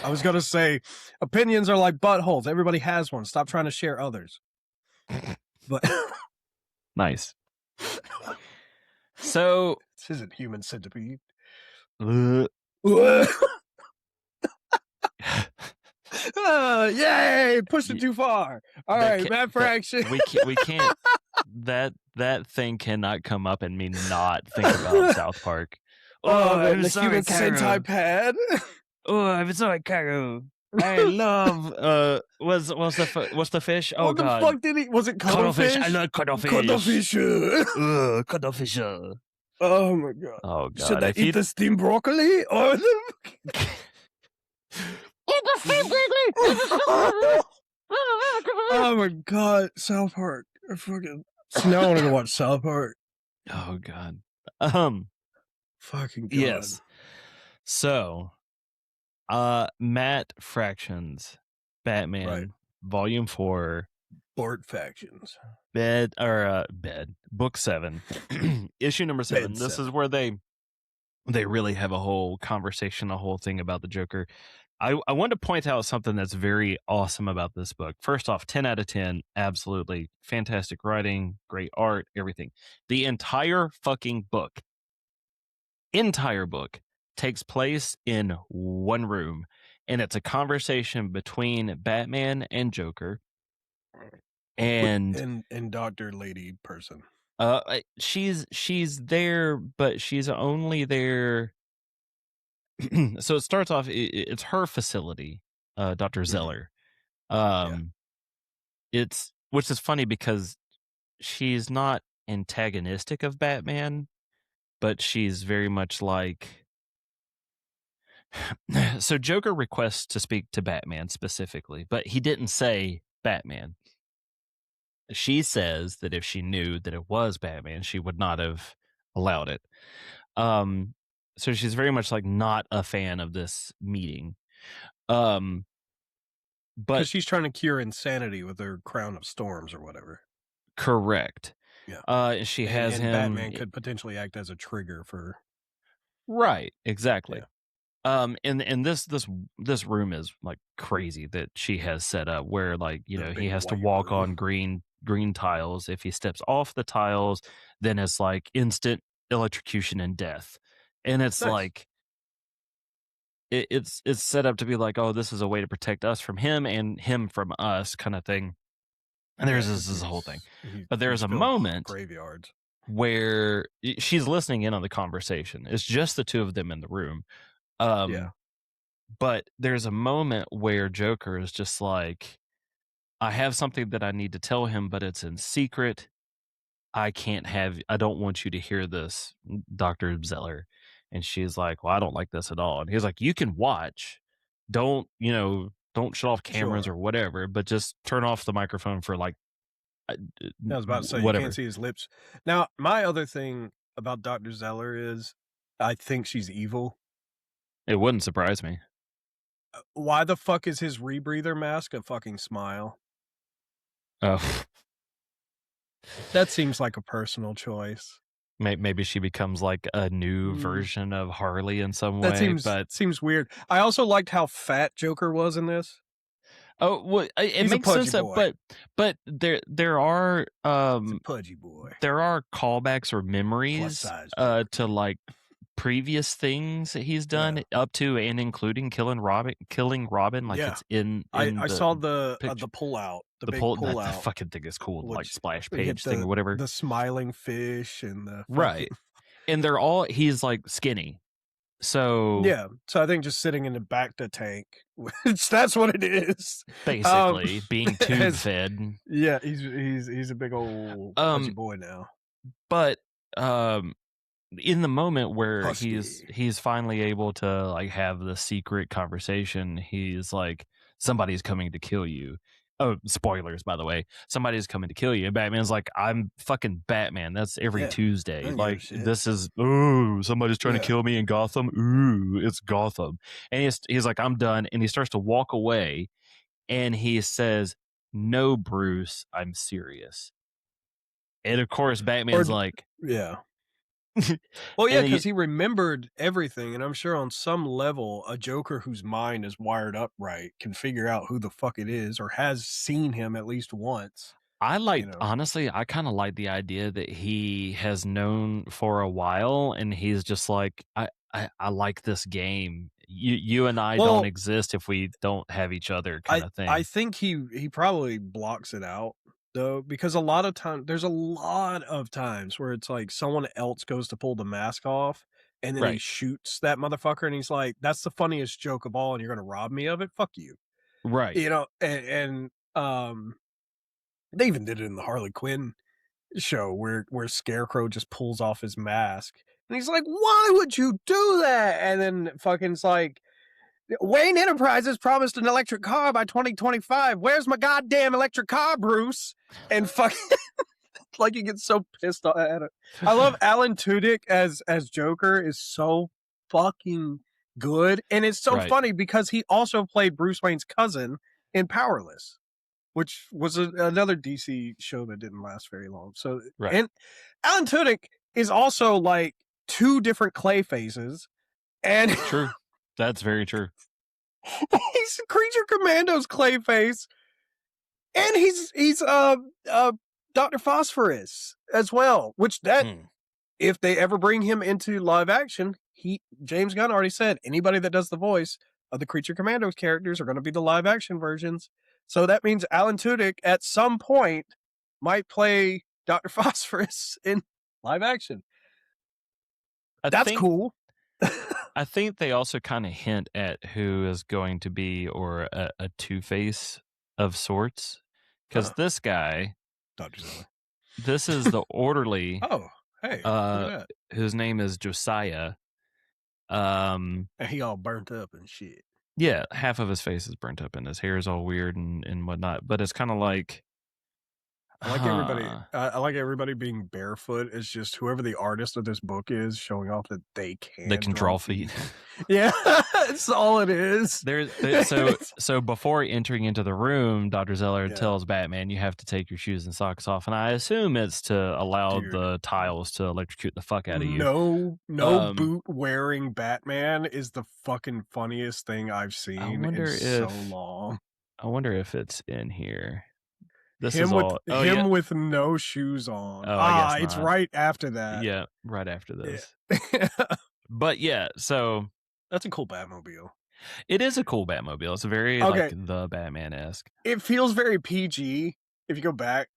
was going to say opinions are like buttholes. Everybody has one. Stop trying to share others. But nice. So this isn't Human Centipede. Yay! Pushed it too far. All right, Matt Fraction. We can't. That thing cannot come up and me not think about South Park. I'm sorry, Human Centipede. I'm sorry, Caro. I love what's the fish? Oh, what the fuck did he? Was it cuttlefish? I love cuttlefish. Cuttlefish. Cuttlefish. Oh my god. Oh god. Should I eat the steamed broccoli or the? Eat the steamed broccoli. Oh my god, South Park. I fucking. So now I want to go watch South Park. Oh god. Fucking god. Yes. So. Matt Fractions, Batman, Volume 4, Bort Factions, Book 7, issue number 7. This is where they really have a whole conversation, a whole thing about the Joker. I want to point out something that's very awesome about this book. First off, 10 out of 10, absolutely fantastic writing, great art, everything. The entire book takes place in one room, and it's a conversation between Batman and Joker. And Dr. Lady person. She's there, but she's only there. So it starts off. It's her facility, Dr. Zeller. It's which is funny because she's not antagonistic of Batman, but she's very much like. So Joker requests to speak to Batman specifically, but he didn't say Batman. She says that if she knew that it was Batman, she would not have allowed it. So she's very much like not a fan of this meeting. But because she's trying to cure insanity with her crown of storms or whatever. Correct. Yeah. She has him. Batman could potentially act as a trigger for. Right. Exactly. Yeah. And this room is like crazy that she has set up where like, you know, he has to walk on green tiles. If he steps off the tiles, then it's like instant electrocution and death. And it's nice. like it's set up to be like, oh, this is a way to protect us from him and him from us kind of thing. And there's this whole thing. But there's a moment graveyards where she's listening in on the conversation. It's just the two of them in the room. But there's a moment where Joker is just like, I have something that I need to tell him, but it's in secret. I don't want you to hear this, Dr. Zeller. And she's like, well, I don't like this at all. And he's like, you can watch. Don't shut off cameras or whatever, but just turn off the microphone for like, I was about to say, whatever. You can't see his lips. Now, my other thing about Dr. Zeller is I think she's evil. It wouldn't surprise me. Why the fuck is his rebreather mask a fucking smile? Oh. That seems like a personal choice. Maybe she becomes like a new version of Harley in some way. Seems weird. I also liked how fat Joker was in this. Oh, well, it makes sense that, but there are a pudgy boy. There are callbacks or memories to like previous things that he's done up to and including killing Robin. Like it's in I saw the pull out. The big pull out. That fucking thing is cool. Like splash page thing or whatever. The smiling fish and the right. And he's like skinny. So yeah, so I think just sitting in the back to tank, which that's what it is. Basically, being tube fed. Yeah, he's a big old pudgy boy now. But in the moment where he's finally able to like have the secret conversation, he's like, somebody's coming to kill you. Oh, spoilers, by the way. Somebody's coming to kill you. And Batman's like, I'm fucking Batman. That's every Tuesday. Like, this is, ooh, somebody's trying to kill me in Gotham. Ooh, it's Gotham. And he's like, I'm done. And he starts to walk away. And he says, no, Bruce, I'm serious. And of course, Batman's like, yeah. Well, yeah, because he remembered everything, and I'm sure on some level, a Joker whose mind is wired up right can figure out who the fuck it is, or has seen him at least once. Honestly, I kind of like the idea that he has known for a while, and he's just like, I like this game. You and I don't exist if we don't have each other, kind of thing. I think he probably blocks it out. Though, because there's a lot of times where it's like someone else goes to pull the mask off and then he shoots that motherfucker and he's like, that's the funniest joke of all and you're going to rob me of it? Fuck you. Right. You know, and they even did it in the Harley Quinn show where Scarecrow just pulls off his mask and he's like, why would you do that? And then fucking's like, Wayne Enterprises promised an electric car by 2025. Where's my goddamn electric car, Bruce? And fucking like he gets so pissed at it. I love Alan Tudyk as Joker is so fucking good, and it's so funny because he also played Bruce Wayne's cousin in Powerless, which was another DC show that didn't last very long. So and Alan Tudyk is also like two different clay faces, and true. That's very true. He's Creature Commando's Clayface, and he's Dr. Phosphorus as well. Which if they ever bring him into live action, James Gunn already said anybody that does the voice of the Creature Commandos characters are going to be the live action versions. So that means Alan Tudyk at some point might play Dr. Phosphorus in live action. That's cool. I think they also kind of hint at who is going to be, or a Two-Face of sorts. Because this guy, Dr. Zeller. This is the orderly. Oh, hey, look at that. Whose name is Josiah. And he all burnt up and shit. Yeah, half of his face is burnt up and his hair is all weird and whatnot. But it's kind of like, I like everybody. I like everybody being barefoot. It's just whoever the artist of this book is showing off that they can draw feet. Yeah, that's all it is. So before entering into the room, Dr. Zeller tells Batman, "You have to take your shoes and socks off," and I assume it's to allow the tiles to electrocute the fuck out of you. No boot wearing Batman is the fucking funniest thing I've seen in so long. I wonder if it's in here. This him with no shoes on. I guess it's right after that. Yeah, right after this. Yeah. But yeah, so that's a cool Batmobile. It is a cool Batmobile. It's very like the Batman-esque. It feels very PG if you go back.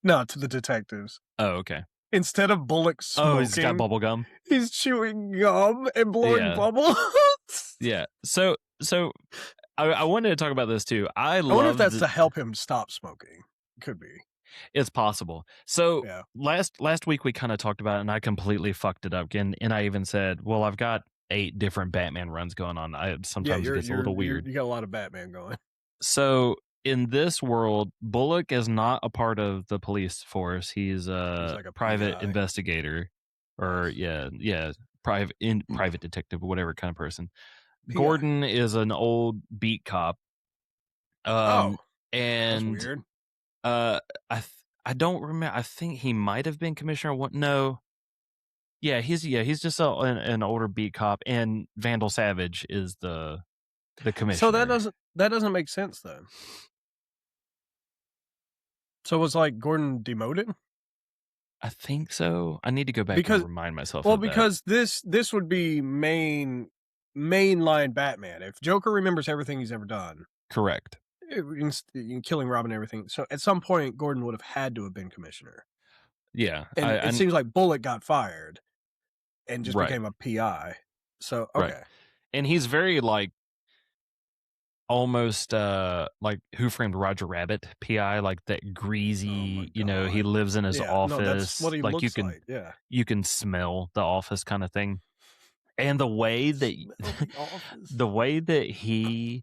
No, to the detectives. Oh, okay. Instead of Bullock smoking, he's got bubble gum. He's chewing gum and blowing bubbles. Yeah. So I wanted to talk about this too. I wonder if that's to help him stop smoking. Could be. It's possible. So last week we kind of talked about it, and I completely fucked it up. And I even said, well, I've got 8 different Batman runs going on. Sometimes it gets a little weird. You got a lot of Batman going. So in this world, Bullock is not a part of the police force. He's like a private investigator, or private detective, or whatever kind of person. Gordon is an old beat cop. And that's weird. I don't remember. I think he might have been commissioner. No. Yeah, he's just an older beat cop, and Vandal Savage is the commissioner. So that doesn't make sense then. So was like Gordon demoted? I think so. I need to go back and remind myself. Well, because this would be mainline Batman. If Joker remembers everything he's ever done, correct, killing Robin and everything. So at some point, Gordon would have had to have been commissioner. Yeah, and it seems like Bullock got fired and just became a PI. So okay, and he's very like almost like Who Framed Roger Rabbit PI, like that greasy. He lives in his office. No, that's what he looks like. You can smell the office kind of thing. And the way that he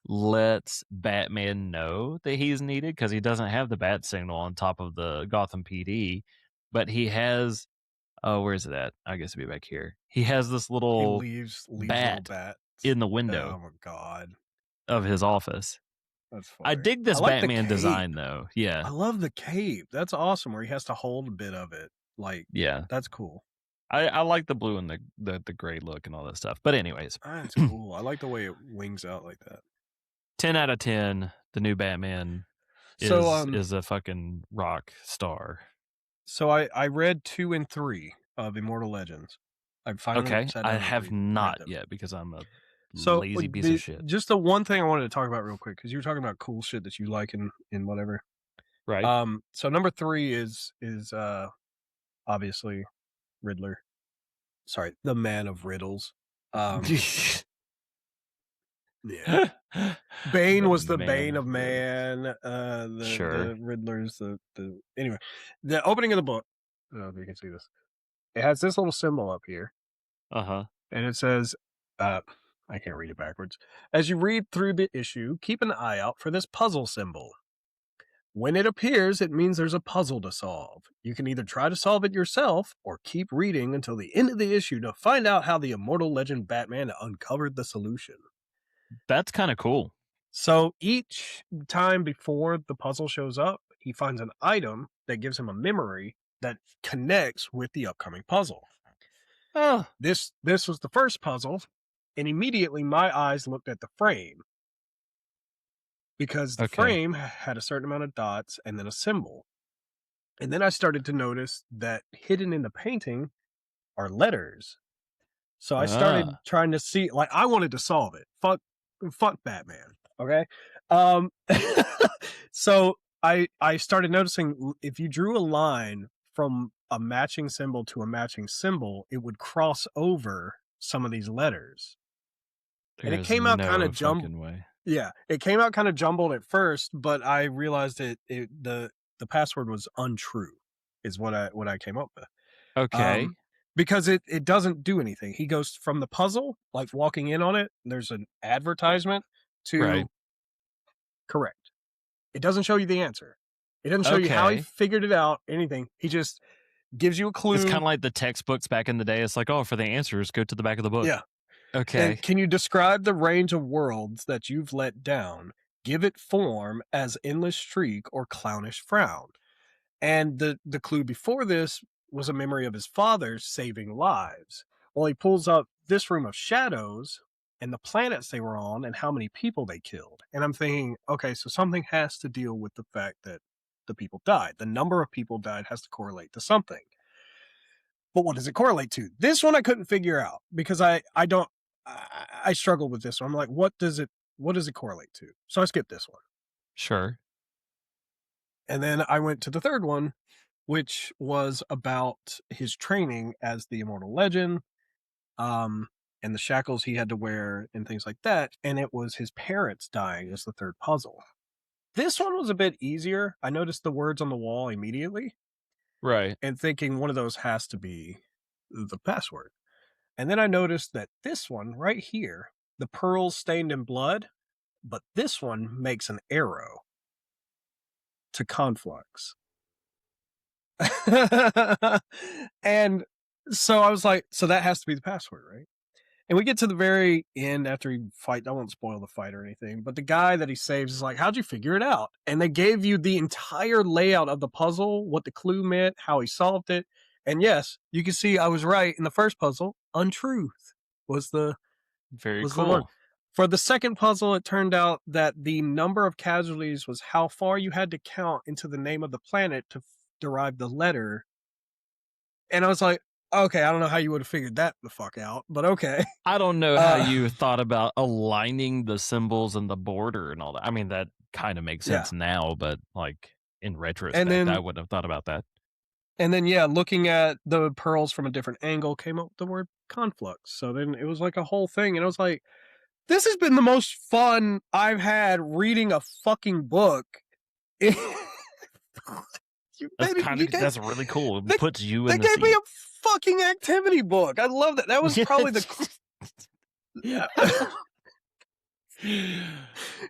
lets Batman know that he's needed, because he doesn't have the bat signal on top of the Gotham PD, but he has. Oh, where is it at? I guess it'd be back here. He has this little bat in the window. Oh my god! Of his office. That's funny. I dig this Batman design though. Yeah, I love the cape. That's awesome. Where he has to hold a bit of it. Like, that's cool. I like the blue and the gray look and all that stuff. But anyways. That's cool. I like the way it wings out like that. 10 out of 10. The new Batman is a fucking rock star. So I read 2 and 3 of Immortal Legends. I finally I have not yet, because I'm a lazy piece of shit. Just the one thing I wanted to talk about real quick, because you were talking about cool shit that you like in whatever. Right. So number 3 is obviously Riddler. Sorry, the man of riddles. Yeah. Bane was the bane of man. The Riddler's the anyway. The opening of the book. I don't know if you can see this. It has this little symbol up here. And it says, I can't read it backwards. As you read through the issue, keep an eye out for this puzzle symbol. When it appears, it means there's a puzzle to solve. You can either try to solve it yourself or keep reading until the end of the issue to find out how the Immortal Legend Batman uncovered the solution. That's kind of cool. So each time before the puzzle shows up, he finds an item that gives him a memory that connects with the upcoming puzzle. This was the first puzzle, and immediately my eyes looked at the frame. Because the frame had a certain amount of dots and then a symbol. And then I started to notice that hidden in the painting are letters. So I started trying to see, like, I wanted to solve it. Fuck Batman. Okay. Um, so I started noticing if you drew a line from a matching symbol to a matching symbol, it would cross over some of these letters. And it There's came out kind no of jumbled. fucking way. Yeah, it came out kind of jumbled at first, but I realized the password was untrue, is what I came up with. Okay. Because it doesn't do anything. He goes from the puzzle, like walking in on it, there's an advertisement, to Right. correct. It doesn't show you the answer. It doesn't show you how he Okay. figured it out, anything. He just gives you a clue. It's kind of like the textbooks back in the day. It's like, oh, for the answers, go to the back of the book. Yeah. Okay. And can you describe the range of worlds that you've let down? Give it form as endless streak or clownish frown. And the clue before this was a memory of his father's saving lives. Well, he pulls up this room of shadows and the planets they were on and how many people they killed. And I'm thinking, okay, so something has to deal with the fact that the people died. The number of people died has to correlate to something. But what does it correlate to? This one I couldn't figure out because I struggled with this one. I'm like, what does it correlate to? So I skipped this one. Sure. And then I went to the third one, which was about his training as the Immortal Legend, and the shackles he had to wear and things like that. And it was his parents dying as the third puzzle. This one was a bit easier. I noticed the words on the wall immediately. Right. And thinking one of those has to be the password. And then I noticed that this one right here, the pearls stained in blood, but this one makes an arrow to conflux. And so I was like, so that has to be the password, right? And we get to the very end after he fight. I won't spoil the fight or anything, but the guy that he saves is like, how'd you figure it out? And they gave you the entire layout of the puzzle, what the clue meant, how he solved it. And yes, you can see I was right in the first puzzle. Untruth was the Very the word. cool. For the second puzzle, it turned out that the number of casualties was how far you had to count into the name of the planet to derive the letter. And I was like, okay, I don't know how you would have figured that the fuck out, but okay. I don't know how you thought about aligning the symbols and the border and all that. I mean, that kind of makes sense now, but like in retrospect, I wouldn't have thought about that. And then, yeah, looking at the pearls from a different angle came up with the word conflux. So then it was like a whole thing. And I was like, this has been the most fun I've had reading a fucking book. That's really cool. It puts you in the They gave me seat. a fucking activity book. I love that. That was probably the...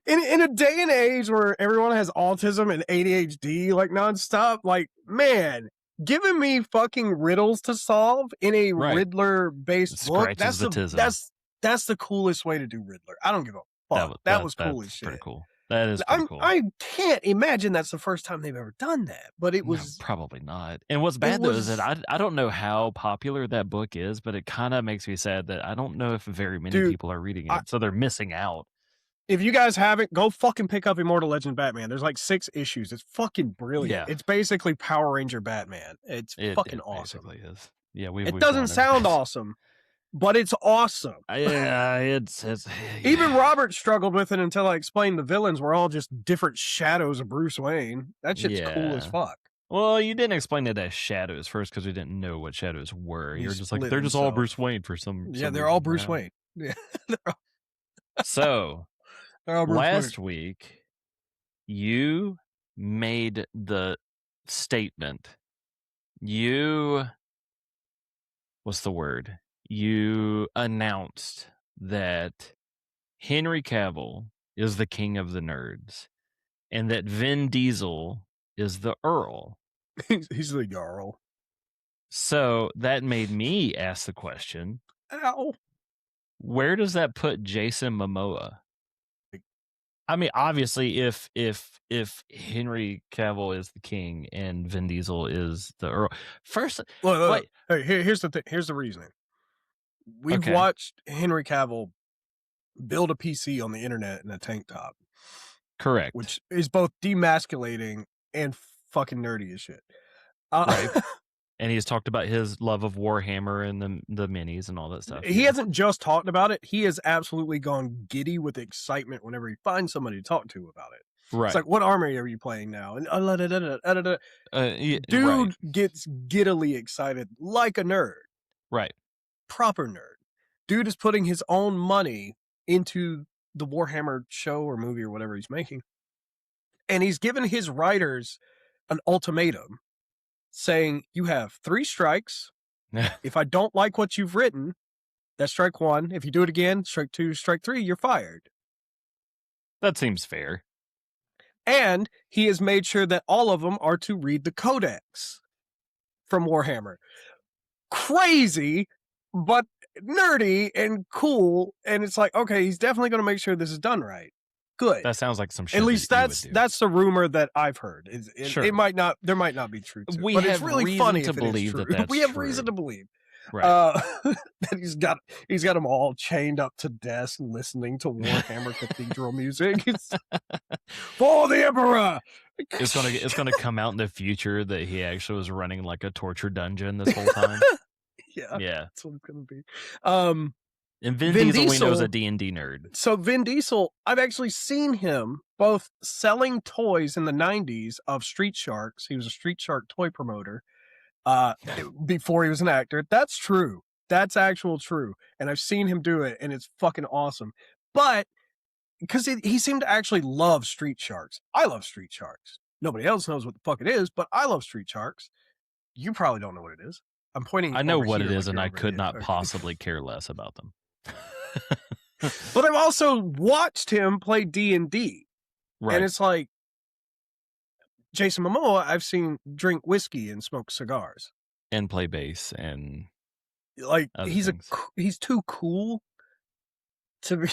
In a day and age where everyone has autism and ADHD like nonstop, like, man, giving me fucking riddles to solve in a Riddler based book, that's the coolest way to do Riddler. I don't give a fuck. That was cool as shit. Pretty cool. That is pretty cool. I can't imagine that's the first time they've ever done that, but it was... No, probably not. And what's bad though is that I don't know how popular that book is, but it kind of makes me sad that I don't know if very many people are reading it, so they're missing out. If you guys haven't, go fucking pick up Immortal Legend Batman. There's like 6 issues. It's fucking brilliant. Yeah. It's basically Power Ranger Batman. It's fucking awesome. It basically is. Yeah, it doesn't sound awesome, but it's awesome. Yeah, it's even Robert struggled with it until I explained the villains were all just different shadows of Bruce Wayne. That shit's cool as fuck. Well, you didn't explain it as shadows first because we didn't know what shadows were. You're just like, they're just all Bruce Wayne for some. Yeah, they're all Bruce Wayne. Yeah. So last week, you made the statement. What's the word? You announced that Henry Cavill is the king of the nerds and that Vin Diesel is the Earl. He's the Jarl. So that made me ask the question. Ow. Where does that put Jason Momoa? I mean, obviously, if Henry Cavill is the king and Vin Diesel is the Earl, first, look. Hey, here's the thing. Here's the reasoning. We've watched Henry Cavill build a PC on the internet in a tank top. Correct. Which is both demasculating and fucking nerdy as shit. Right. And he's talked about his love of Warhammer and the minis and all that stuff. He hasn't just talked about it. He has absolutely gone giddy with excitement whenever he finds somebody to talk to about it. Right. It's like, what army are you playing now? And dude right. gets giddily excited like a nerd. Right. Proper nerd. Dude is putting his own money into the Warhammer show or movie or whatever he's making. And he's given his writers an ultimatum saying, you have 3 strikes. If I don't like what you've written, that's strike 1. If you do it again, strike 2, strike 3, you're fired. That seems fair. And he has made sure that all of them are to read the codex from Warhammer. Crazy, but nerdy and cool. And it's like, okay, he's definitely going to make sure this is done right. Good. That sounds like some shit. At least that's the rumor that I've heard. Sure. It might not. There might not be truth to it, but it's really funny to believe that we have reason to believe. Right. That he's got them all chained up to desks listening to Warhammer Cathedral music. For the Emperor. It's gonna come out in the future that he actually was running like a torture dungeon this whole time. Yeah, that's what it's gonna be. And Vin Diesel we know is a D&D nerd. So Vin Diesel, I've actually seen him both selling toys in the 90s of Street Sharks. He was a Street Shark toy promoter before he was an actor. That's true. That's actual true. And I've seen him do it, and it's fucking awesome. But because he seemed to actually love Street Sharks. I love Street Sharks. Nobody else knows what the fuck it is, but I love Street Sharks. You probably don't know what it is. I'm pointing. I know what it is, and I could not possibly care less about them. But I've also watched him play D&D. Right. And it's like, Jason Momoa, I've seen drink whiskey and smoke cigars. And play bass and like he's too cool to be,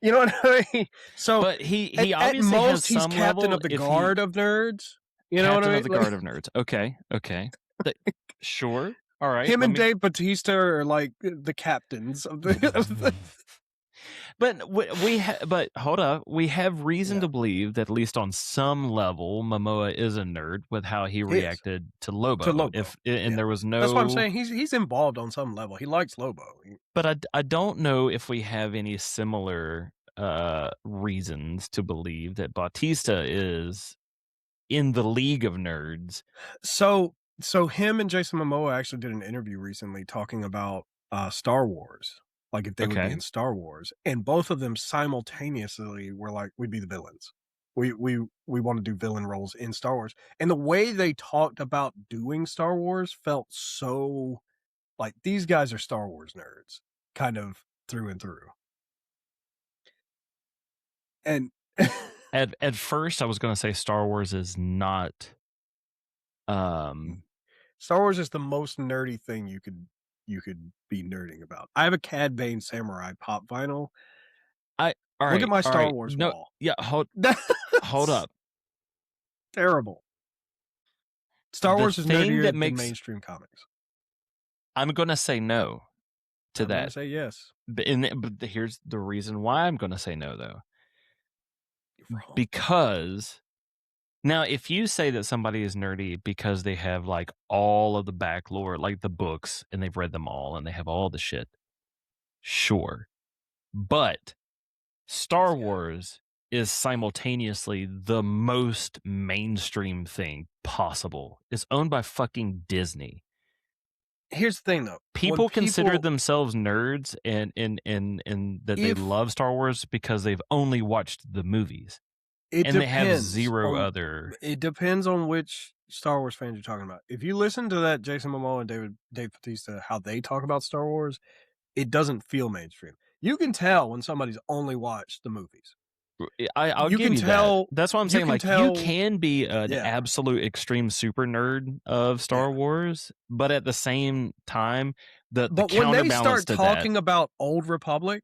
you know what I mean? So, but he obviously at most, has some he's captain level of the guard of nerds. You know what I mean? Captain of the guard of nerds. Okay. Sure. All right. Him and Dave Bautista are like the captains of the. But but hold up, we have reason to believe that at least on some level, Momoa is a nerd with how he reacted to Lobo. And there was no. That's what I'm saying. He's involved on some level. He likes Lobo. But I don't know if we have any similar reasons to believe that Bautista is in the league of nerds. So him and Jason Momoa actually did an interview recently talking about Star Wars. Like if they would be in Star Wars, and both of them simultaneously were like, we'd be the villains. We want to do villain roles in Star Wars. And the way they talked about doing Star Wars felt so like these guys are Star Wars nerds, kind of through and through. And at first I was going to say Star Wars is not Star Wars is the most nerdy thing you could be nerding about. I have a Cad Bane Samurai pop vinyl. Look at my Star Wars wall. Yeah, hold up. Terrible. Star Wars is nerdier than mainstream comics. I'm going to say no to that. I'm going to say yes. But here's the reason why I'm going to say no, though. Because now, if you say that somebody is nerdy because they have like all of the back lore, like the books, and they've read them all and they have all the shit, sure. But Star Wars is simultaneously the most mainstream thing possible. It's owned by fucking Disney. Here's the thing, though. People consider themselves nerds and that they love Star Wars because they've only watched the movies. They have zero other. It depends on which Star Wars fans you're talking about. If you listen to that Jason Momoa and Dave Bautista, how they talk about Star Wars, it doesn't feel mainstream. You can tell when somebody's only watched the movies. I'll give you that. That's what I'm saying. Like you can be an absolute extreme super nerd of Star Wars, but at the same time, the when they start talking about Old Republic,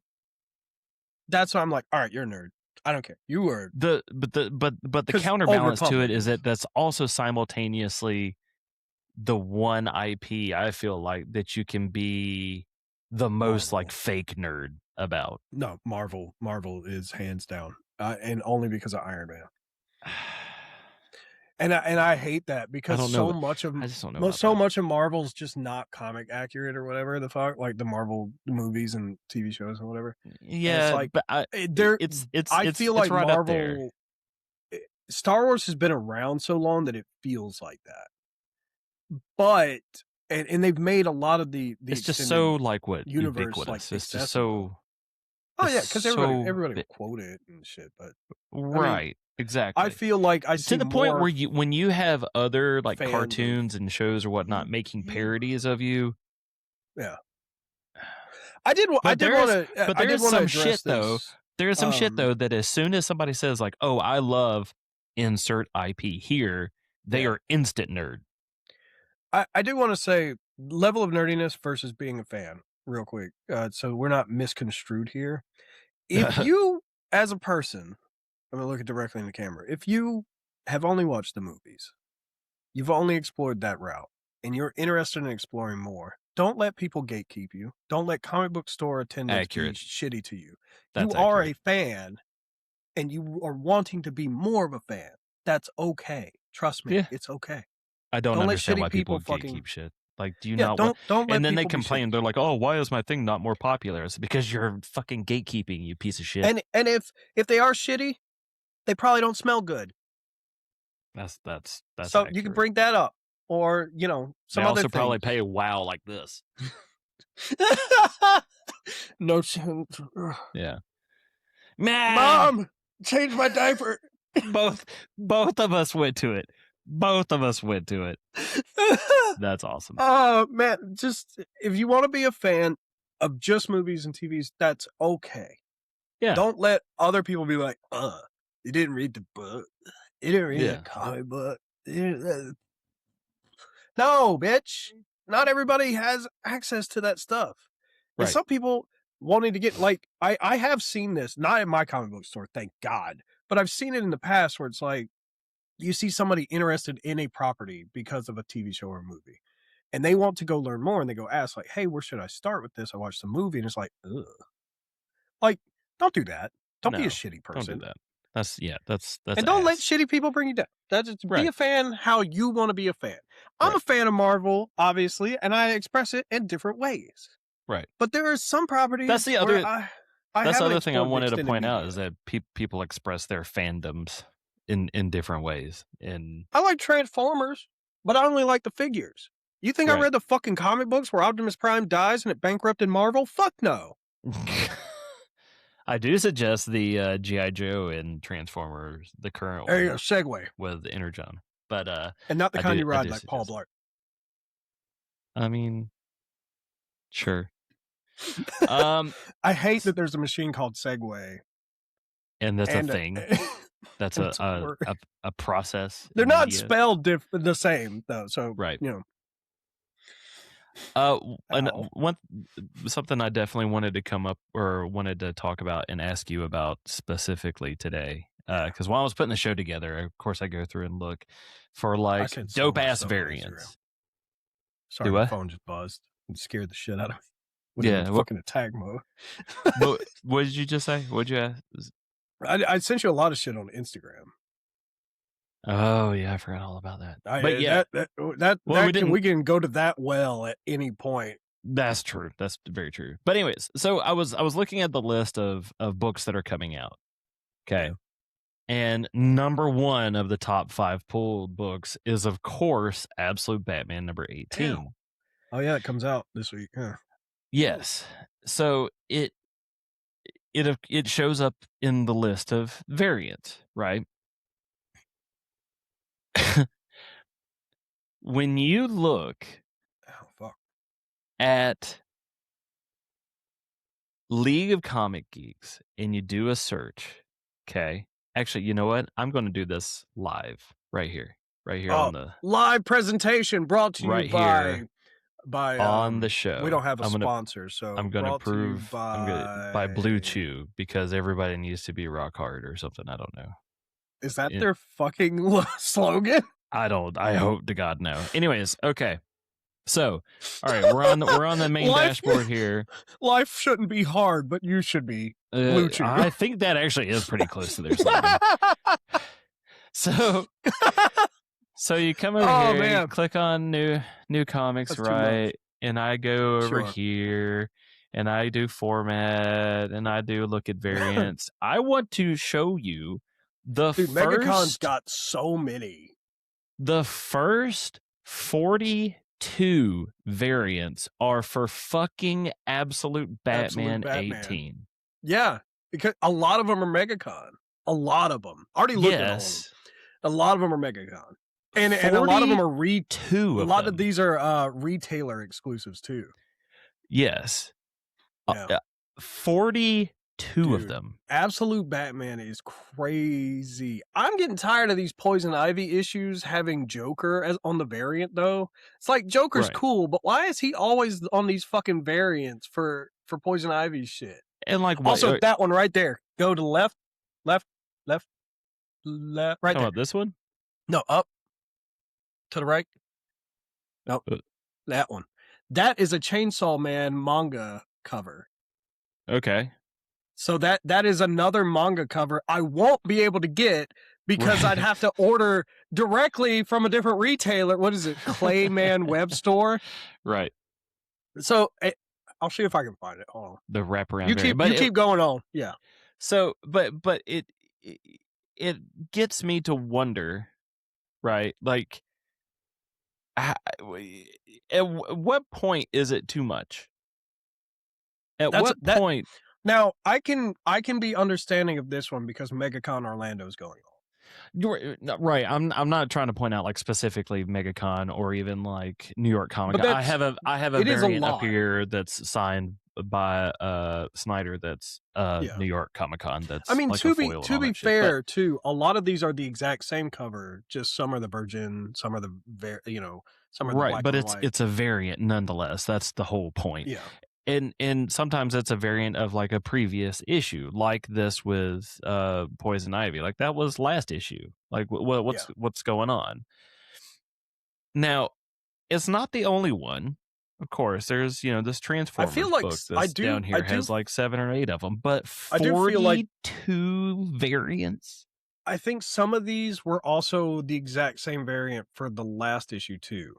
that's why I'm like, all right, you're a nerd. I don't care. You were but the counterbalance to it is that that's also simultaneously the one IP I feel like that you can be the most like fake nerd about. No, Marvel is hands down, and only because of Iron Man. And I hate that because so much of Marvel's just not comic accurate or whatever the fuck, like the Marvel movies and TV shows and whatever. Yeah, and but I feel like right up there. Marvel, Star Wars has been around so long that it feels like that. But and they've made a lot of the it's just so like what universe ubiquitous. like It's just so. Oh yeah, because everybody so would quote it and shit. But right, I mean, exactly. I feel like I see to the point more where when you have other like fans cartoons and shows or whatnot making parodies of you. Yeah, I did want to. But there is some shit though. There is some shit though Um, that as soon as somebody says like, "Oh, I love insert IP here," they Yeah. are instant nerd. I do want to say level of nerdiness versus being a fan, real quick. So we're not misconstrued here. If you, as a person, I'm gonna look it directly in the camera. If you have only watched the movies, you've only explored that route, and you're interested in exploring more, don't let people gatekeep you. Don't let comic book store attendants Accurate. be shitty to you. That's you are accurate. a fan, and you are wanting to be more of a fan. That's okay. Trust me, Yeah. it's okay. I don't Don't let understand shitty why people people fucking- gatekeep shit. Like, do you Yeah, not? don't let and then they people be complain. shitty. They're like, "Oh, why is my thing not more popular?" It's because you're fucking gatekeeping, you piece of shit. And if they are shitty, they probably don't smell good. That's So accurate. you can bring that up, or some They other also things. probably pay WoW like this. No, Yeah. Man, Mom, change my diaper. both of us went to it. Both of us went to it. That's awesome. Oh man, just if you want to be a fan of just movies and TVs, that's okay. Yeah. Don't let other people be like, you didn't read the book. You didn't read the comic book. No, bitch. Not everybody has access to that stuff. And Right. some people wanting to get like I have seen this, not in my comic book store, thank God, but I've seen it in the past where it's like you see somebody interested in a property because of a TV show or a movie, and they want to go learn more, and they go ask like, "Hey, where should I start with this?" I watched the movie, and it's like, ugh, like don't do that. Don't be a No, shitty person. Don't do that. That's and don't let ass. shitty people bring you down. That's just Right. be a fan how you want to be a fan. I'm a Right. fan of Marvel, obviously, and I express it in different ways. Right. But there are some properties. That's the where other. I That's the haven't other thing I explored the wanted to extended point out media. is that people express their fandoms in different ways. And I like Transformers, but I only like the figures. You think I Right. read the fucking comic books where Optimus Prime dies and it bankrupted Marvel? Fuck no. I do suggest the G.I. Joe and Transformers, the current There you go, one segue. with Energon. But And not the I kind do- you I ride do like Paul suggest- Blart. I mean, sure. I hate that there's a machine called Segway. And that's and a thing. That's it's a process. They're in not media. spelled the same though. So Right. And something I definitely wanted to come up or wanted to talk about and ask you about specifically today. Because while I was putting the show together, of course, I go through and look for like said so dope much ass stuff on variants. Sorry, Do my what? phone just buzzed. It scared the shit out of me. Yeah, With what- fucking attack mode. What did you just say? What'd you ask? I sent you a lot of shit on Instagram. Oh yeah, I forgot all about that. But we can go to that well at any point. That's true. That's very true. But anyways, so I was looking at the list of books that are coming out. Okay. Yeah. And number 1 of the top 5 pulled books is, of course, Absolute Batman number 18. Damn. Oh yeah, it comes out this week. Huh. Yes. So it shows up in the list of variants, right? When you look Oh fuck. at League of Comic Geeks and you do a search, okay? Actually, you know what? I'm going to do this live right here on the live presentation brought to Right you here by on the show. We don't have a I'm gonna- sponsor, so I'm going to brought to you prove by Blue Chew because everybody needs to be rock hard or something. I don't know. Is that Yeah. their fucking slogan? I hope to God no. Anyways, okay. So, all right, we're on the main Life- dashboard here. Life shouldn't be hard, but you should be. Blue Chew. I think that actually is pretty close to their slogan. So, So you come over Oh, here, man. you click on new comics, That's too much. right? And I go over Sure. here and I do format and I do look at variants. I want to show you the Dude, MegaCon's first got so many. the first 42 variants are for fucking Absolute Batman, 18. Yeah, because a lot of them are MegaCon. A lot of them. I already looked at all of them. A lot of them are MegaCon. And a lot of them are two. A lot of these are retailer exclusives too. Yes. Yeah. 42 of them. Absolute Batman is crazy. I'm getting tired of these Poison Ivy issues having Joker as on the variant though. It's like Joker's cool, but why is he always on these fucking variants for Poison Ivy shit? And like also that one right there. Go to left, right there. About this one? No, up to the right. Nope. That one. That is a Chainsaw Man manga cover. Okay. So that is another manga cover I won't be able to get because I'd have to order directly from a different retailer. What is it? Clayman Web Store? Right. So I'll see if I can find it. Hold on. The wraparound. You keep going on. Yeah. So, but it gets me to wonder, right? Like, at what point is it too much? At what point? Now I can be understanding of this one because MegaCon Orlando is going on. You're right. I'm not trying to point out like specifically MegaCon or even like New York Comic Con. I have a variant up here that's signed by Snyder. That's New York Comic Con. That's I mean like to be fair too. A lot of these are the exact same cover. Just some are the Virgin, some are the some are the black but and it's a variant nonetheless. That's the whole point. Yeah. And sometimes it's a variant of like a previous issue, like this with Poison Ivy. Like that was last issue. Like what's going on? Now, it's not the only one. Of course, there's this Transformers book that's down here has like 7 or 8 of them, but 42 variants. I think some of these were also the exact same variant for the last issue too.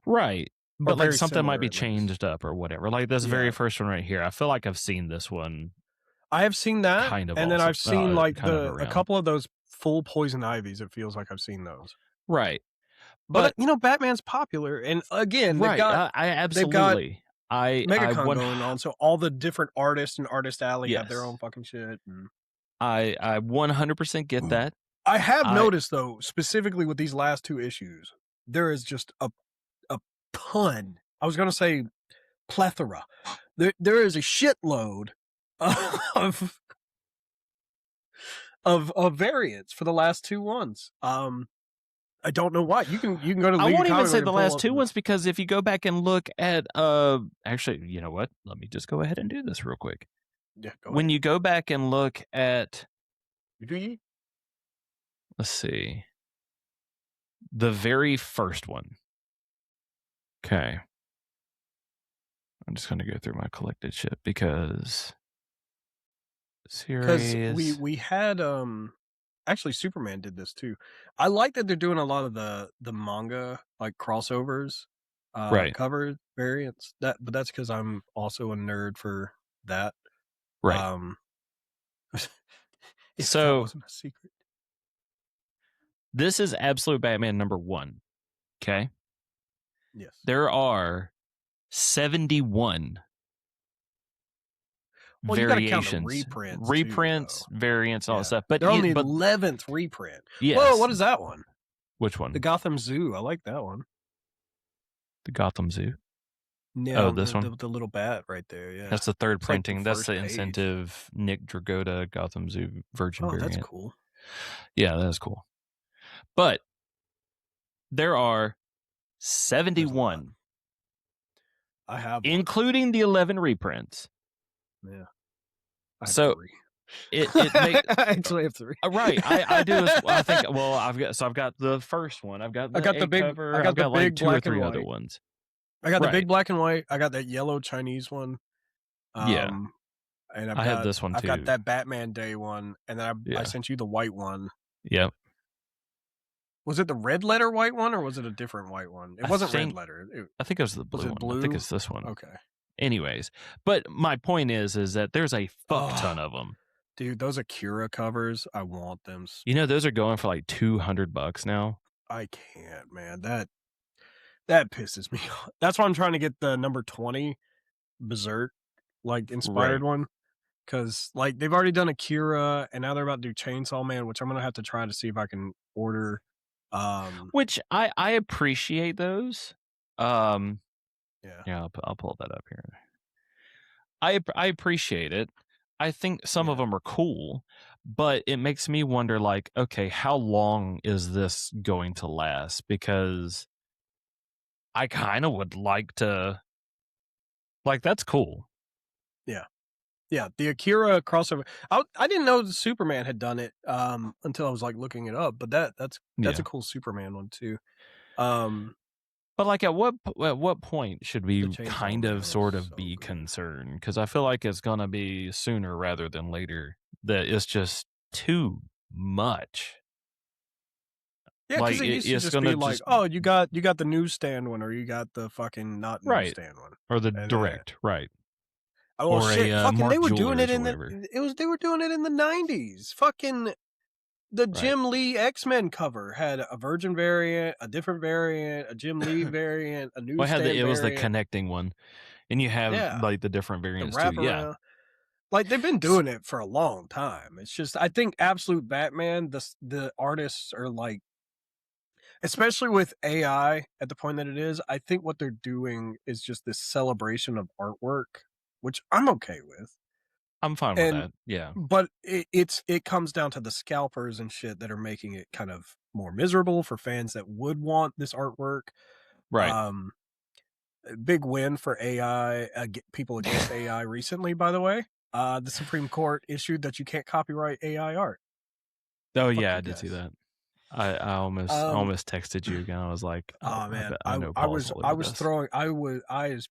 Right. But like something might be changed up or whatever. Like this very first one right here. I feel like I've seen this one. I have seen that. Kind of. And then I've seen like a couple of those full Poison Ivies. It feels like I've seen those. Right. But Batman's popular. And again, I absolutely. MegaCon going on. So all the different artists and Artist Alley have their own fucking shit. And I 100% get that. I have noticed though, specifically with these last 2 issues, there is just a ton. I was going to say plethora. There is a shitload of variants for the last 2 ones. I don't know why. You can go to. I won't even say the last 2 ones because if you go back and look at actually, you know what? Let me just go ahead and do this real quick. Yeah. When you go back and look at, let's see, the very first one. Okay. I'm just going to go through my collected shit because we had actually Superman did this too. I like that they're doing a lot of the manga like crossovers cover variants. But that's because I'm also a nerd for that. Right. So that wasn't a secret. This is Absolute Batman #1. Okay. Yes. There are 71 variations, reprints, variants, all that stuff. But they're on the 11th reprint. Yes. Whoa, what is that one? Which one? The Gotham Zoo. I like that one. The Gotham Zoo. Yeah, this one. The little bat right there. Yeah, that's the third printing. That's the incentive Nick Dragotta Gotham Zoo Virgin variant. That's cool. Yeah, that is cool. But there are 71. I have, including the 11 reprints. Yeah. I have 3. I actually have 3. Right, I do. I think. Well, I've got the first one. I've got the big cover. I've got like 2 or 3 other ones. I got the big black and white. I got that yellow Chinese one. And I have this one too. I've got that Batman Day one, and then I sent you the white one. Yep. Was it the red letter white one, or was it a different white one? It wasn't red letter. I think it was the blue one. Blue? I think it's this one. Okay. Anyways, but my point is that there's a fuck ton of them. Dude, those Akira covers, I want them. You know, those are going for like $200 now. I can't, man. That pisses me off. That's why I'm trying to get the number 20 Berserk, like, inspired one. Because, like, they've already done Akira, and now they're about to do Chainsaw Man, which I'm going to have to try to see if I can order. Which I appreciate those. Yeah, I'll pull that up here. I appreciate it. I think some of them are cool, but it makes me wonder, like, okay, how long is this going to last? Because I kind of would like to, like, that's cool. Yeah, the Akira crossover. I didn't know the Superman had done it until I was like looking it up. But that's a cool Superman one too. But like, at what point should we kind of sort of be concerned? Because I feel like it's gonna be sooner rather than later. That it's just too much. Yeah, because it used to just be like, oh, you got the newsstand one, or you got the fucking not newsstand one, or the direct, right? Oh shit! Fucking, they were doing it in they were doing it in the 90s. Fucking the Jim Lee X-Men cover had a Virgin variant, a different variant, a Jim Lee variant, a newsstand variant. It was the connecting one, and you have like the different variants too. Yeah, like they've been doing it for a long time. It's just, I think Absolute Batman, the artists are like, especially with AI at the point that it is, I think what they're doing is just this celebration of artwork, which I'm okay with. I'm fine with that. Yeah. But it comes down to the scalpers and shit that are making it kind of more miserable for fans that would want this artwork. Right. Big win for AI, people against AI recently, by the way. The Supreme Court issued that you can't copyright AI art. Oh, yeah, I did see that. I almost texted you again. I was like, oh man, I was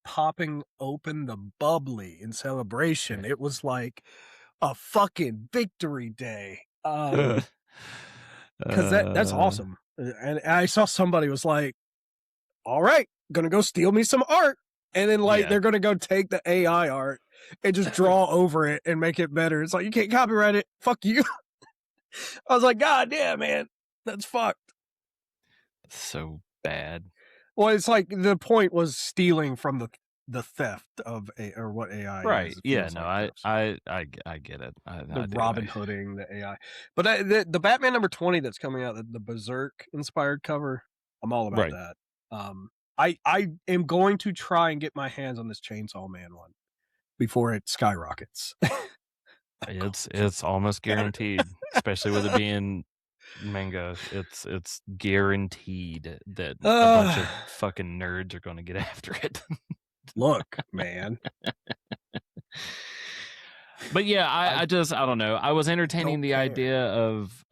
popping open the bubbly in celebration. It was like a fucking victory day. Because that's awesome. And I saw somebody was like, all right, gonna go steal me some art. And then they're gonna go take the AI art and just draw over it and make it better. It's like, you can't copyright it. Fuck you. I was like, God damn, man. That's fucked. So bad. Well, it's like the point was stealing from the theft of what AI. Right. Is. Yeah. No. I get it. The Robin Hooding the AI, but the Batman number 20 that's coming out, the Berserk inspired cover. I'm all about that. I am going to try and get my hands on this Chainsaw Man one before it skyrockets. It's almost guaranteed, especially with it being manga. It's guaranteed that a bunch of fucking nerds are going to get after it. Look, man. But yeah, I don't know. I was entertaining the idea of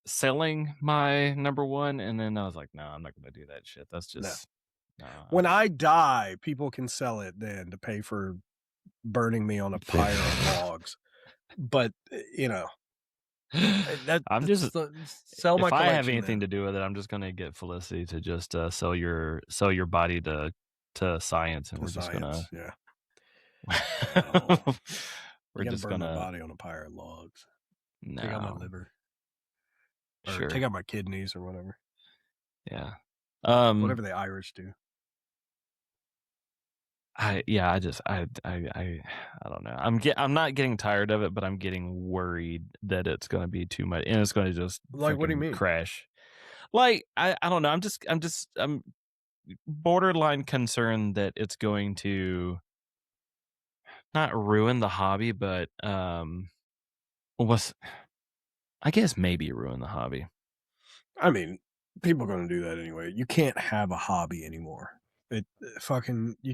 selling my number one, and then I was like, no, I'm not going to do that shit. That's just no. When I die, people can sell it then to pay for burning me on a pyre of logs. But I'm just sell my. If I have anything to do with it, I'm just gonna get Felicity to just sell your body to science, and we're just gonna we're just burn gonna my body on a pyre of logs. No. Take out my liver, or take out my kidneys or whatever. Yeah, whatever the Irish do. I don't know. I'm not getting tired of it, but I'm getting worried that it's going to be too much, and it's going to just like, what do you mean, crash? Like, I don't know. I'm borderline concerned that it's going to not ruin the hobby, but I guess maybe ruin the hobby. I mean, people are going to do that anyway. You can't have a hobby anymore. You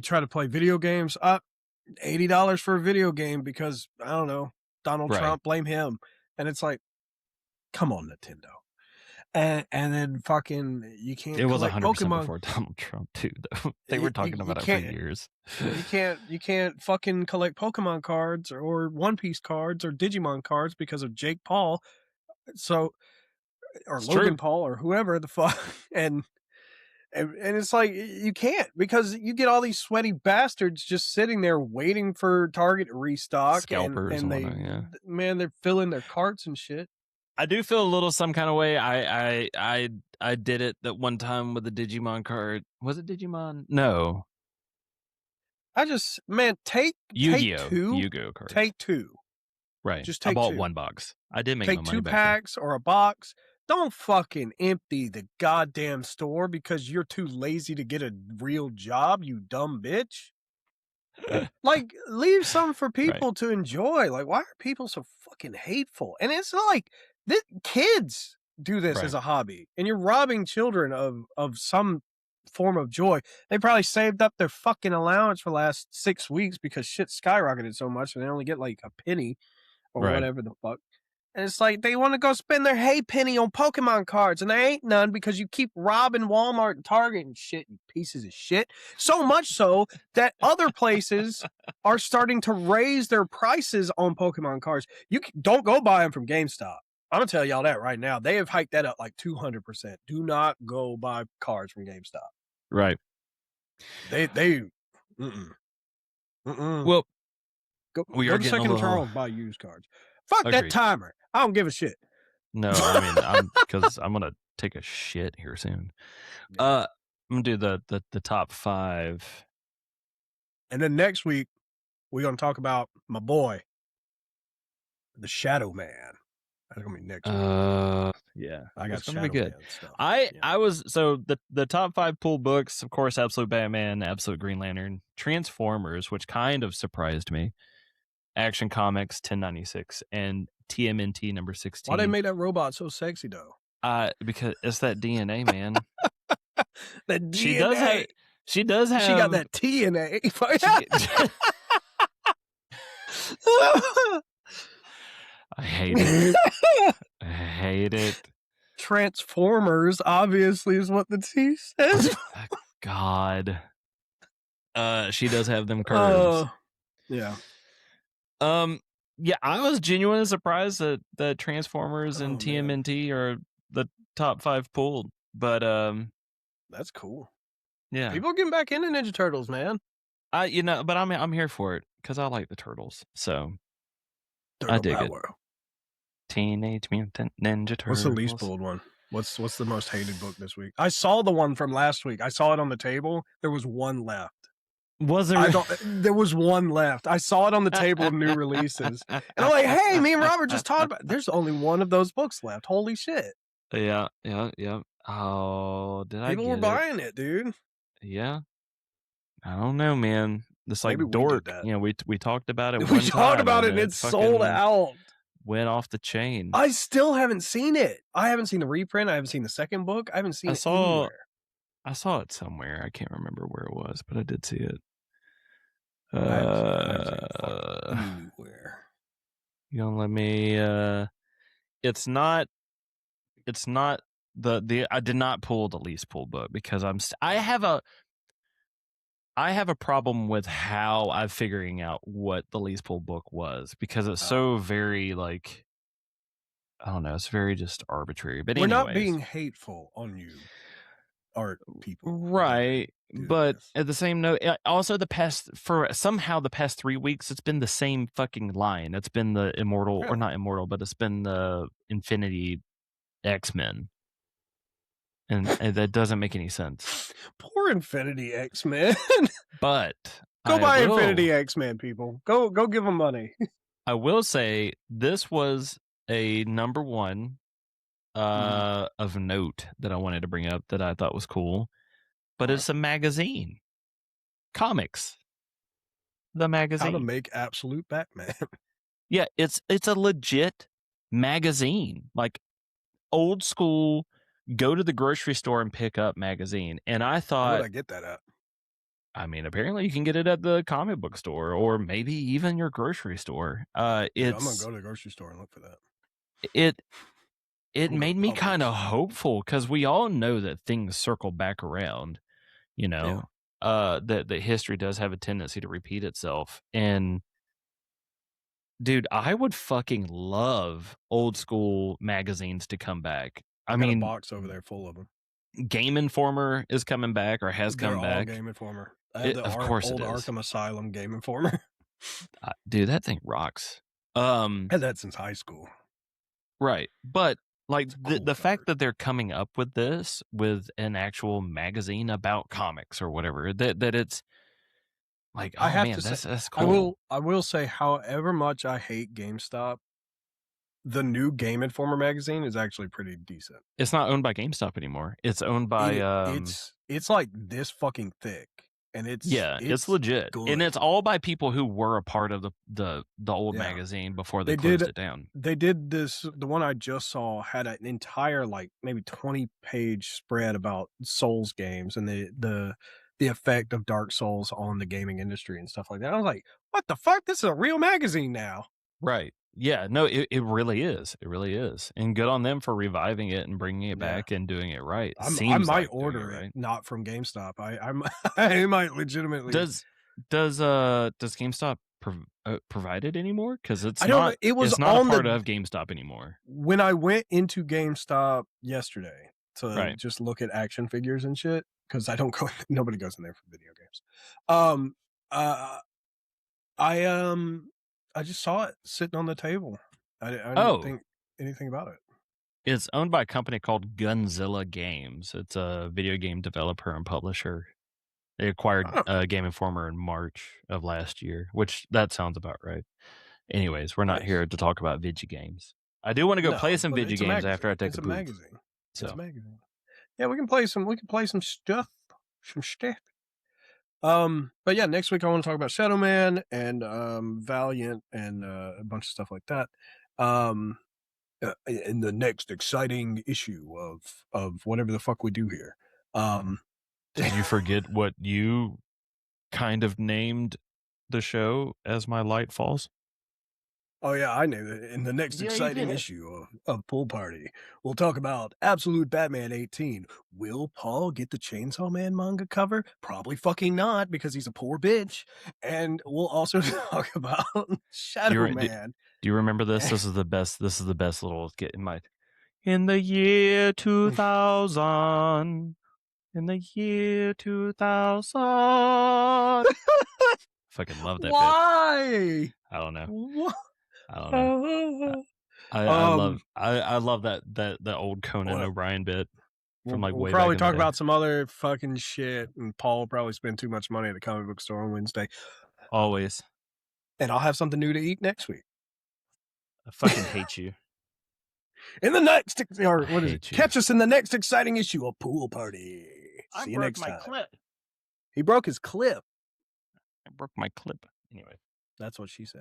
try to play video games, $80 for a video game because, I don't know, Donald Trump, blame him. And it's like, come on, Nintendo. And then fucking, you can't. It was 100% Pokemon before Donald Trump too, though. They were talking about it for years. You can't fucking collect Pokemon cards or One Piece cards or Digimon cards because of Jake Paul So, or It's Logan true. Paul or whoever the fuck, and it's like you can't, because you get all these sweaty bastards just sitting there waiting for Target to restock, Scalpers and and they whatnot, yeah. man, they're filling their carts and shit. I do feel a little some kind of way. I did it that one time with the Digimon card. Was it Digimon? No. I just, man, take Yu-Gi-Oh! two, Yu-Gi-Oh! Cards. take two. Right. Just I take bought two. one box. I did make Take my money 2 back. packs or a box. Don't fucking empty the goddamn store because you're too lazy to get a real job, you dumb bitch. Like, leave some for people to enjoy. Like, why are people so fucking hateful? And it's like, kids do this as a hobby, and you're robbing children of some form of joy. They probably saved up their fucking allowance for the last 6 weeks because shit skyrocketed so much, and they only get like a penny or whatever the fuck. And it's like they want to go spend their hay penny on Pokemon cards, and there ain't none because you keep robbing Walmart and Target and shit, you pieces of shit. So much so that other places are starting to raise their prices on Pokemon cards. You don't go buy them from GameStop. I'm gonna tell y'all that right now. They have hiked that up like 200%. Do not go buy cards from GameStop. Right. Well, go are to Second Charles, buy used cards. Fuck that timer. I don't give a shit. No, I mean, because I'm gonna take a shit here soon. I'm gonna do the top 5, and then next week we're gonna talk about my boy, the Shadow Man. That's gonna be next week. Yeah, I got gonna be good. Stuff. I was the top 5 pulled books, of course, Absolute Batman, Absolute Green Lantern, Transformers, which kind of surprised me, Action Comics 1096, and TMNT number 16. Why they made that robot so sexy though? Because it's that DNA, man. That DNA. She does have. She got that TNA. I hate it. I hate it. Transformers, obviously, is what the T says. God. She does have them curves. Yeah. Yeah, I was genuinely surprised that Transformers and TMNT are the top 5 pulled. But that's cool. Yeah. People are getting back into Ninja Turtles, man. But I'm here for it because I like the Turtles. So Turtle I dig power. it. Teenage Mutant Ninja Turtles. What's the least pulled one? What's the most hated book this week? I saw the one from last week. I saw it on the table. There was one left. Was there? There was one left. I saw it on the table of new releases. And I'm like, hey, me and Robert just talked about it. There's only one of those books left. Holy shit. Yeah. Oh, did I get it? People were buying it, dude. Yeah. I don't know, man. This like dork. We talked about it. We talked about it and it's sold out. Went off the chain. I still haven't seen it. I haven't seen the reprint. I haven't seen the second book. I haven't seen it anywhere. I saw it somewhere. I can't remember where it was, but I did see it. Anywhere. You gonna let me? It's not the. I did not pull the least pulled book because I have a problem with how I'm figuring out what the least pulled book was because it's so very like, I don't know, it's very just arbitrary. But we're not being hateful on you, art people, right? But at the same note, also the past 3 weeks, it's been the same fucking line. It's been the Immortal or not Immortal, but it's been the Infinity X-Men. And that doesn't make any sense. Poor Infinity X-Men. But go buy Infinity X-Men, people. Go give them money. I will say this was a number 1 of note that I wanted to bring up that I thought was cool. But it's a magazine. Comics. The magazine. How to make Absolute Batman. Yeah, it's a legit magazine. Like old school, go to the grocery store and pick up magazine. And I thought, where would I get that at? I mean, apparently you can get it at the comic book store or maybe even your grocery store. I'm gonna go to the grocery store and look for that. It made me kind of hopeful because we all know that things circle back around. That history does have a tendency to repeat itself, and Dude, I would fucking love old school magazines to come back. I Got a mean, box over there full of them. Game Informer is coming back or has They're come all back. Game Informer. I have the Of course old it is. Arkham Asylum Game Informer. Dude, that thing rocks. Had that since high school. Right. But like cool the fact that they're coming up with this with an actual magazine about comics or whatever, that it's like, oh I have man, to say, that's cool. I will say, however much I hate GameStop, the new Game Informer magazine is actually pretty decent. It's not owned by GameStop anymore. It's owned by it's like this fucking thick, and it's legit, good. and it's all by people who were a part of the old magazine before they closed it down. They did this. The one I just saw had an entire like maybe 20-page spread about Souls games and the effect of Dark Souls on the gaming industry and stuff like that. I was like, what the fuck? This is a real magazine now. Right. Yeah, no, it really is. It really is. And good on them for reviving it and bringing it back and doing it right. I might order it, not from GameStop. I might legitimately. Does GameStop provide it anymore? Because it's not a part of GameStop anymore. When I went into GameStop yesterday to just look at action figures and shit, because I don't go, nobody goes in there for video games. I just saw it sitting on the table. I didn't think anything about it. It's owned by a company called Gunzilla Games. It's a video game developer and publisher. They acquired Game Informer in March of last year, which that sounds about right. Anyways, we're not here to talk about video games. I do want to go play some video games after I take a poop. Magazine. So. It's a magazine. Yeah, we can play some stuff. But yeah, next week I want to talk about Shadow Man and Valiant and a bunch of stuff like that. In the next exciting issue of whatever the fuck we do here. Did you forget what you kind of named the show as My Light Falls? Oh yeah, I knew that. In the next exciting issue of Pool Party, we'll talk about Absolute Batman 18. Will Paul get the Chainsaw Man manga cover? Probably fucking not, because he's a poor bitch. And we'll also talk about Shadow Man. Do you remember this? This is the best little get in my. In the year 2000. In the year 2000. Fucking love that. Why? Bit. I don't know. What? I don't know. I love that old Conan O'Brien bit from like we'll way probably back talk about some other fucking shit, and Paul will probably spend too much money at the comic book store on Wednesday. Always. And I'll have something new to eat next week. I fucking hate you. In the next, or what is it? Catch us in the next exciting issue of Pool Party. See you next time. Clip. He broke his clip. I broke my clip. Anyway. That's what she said.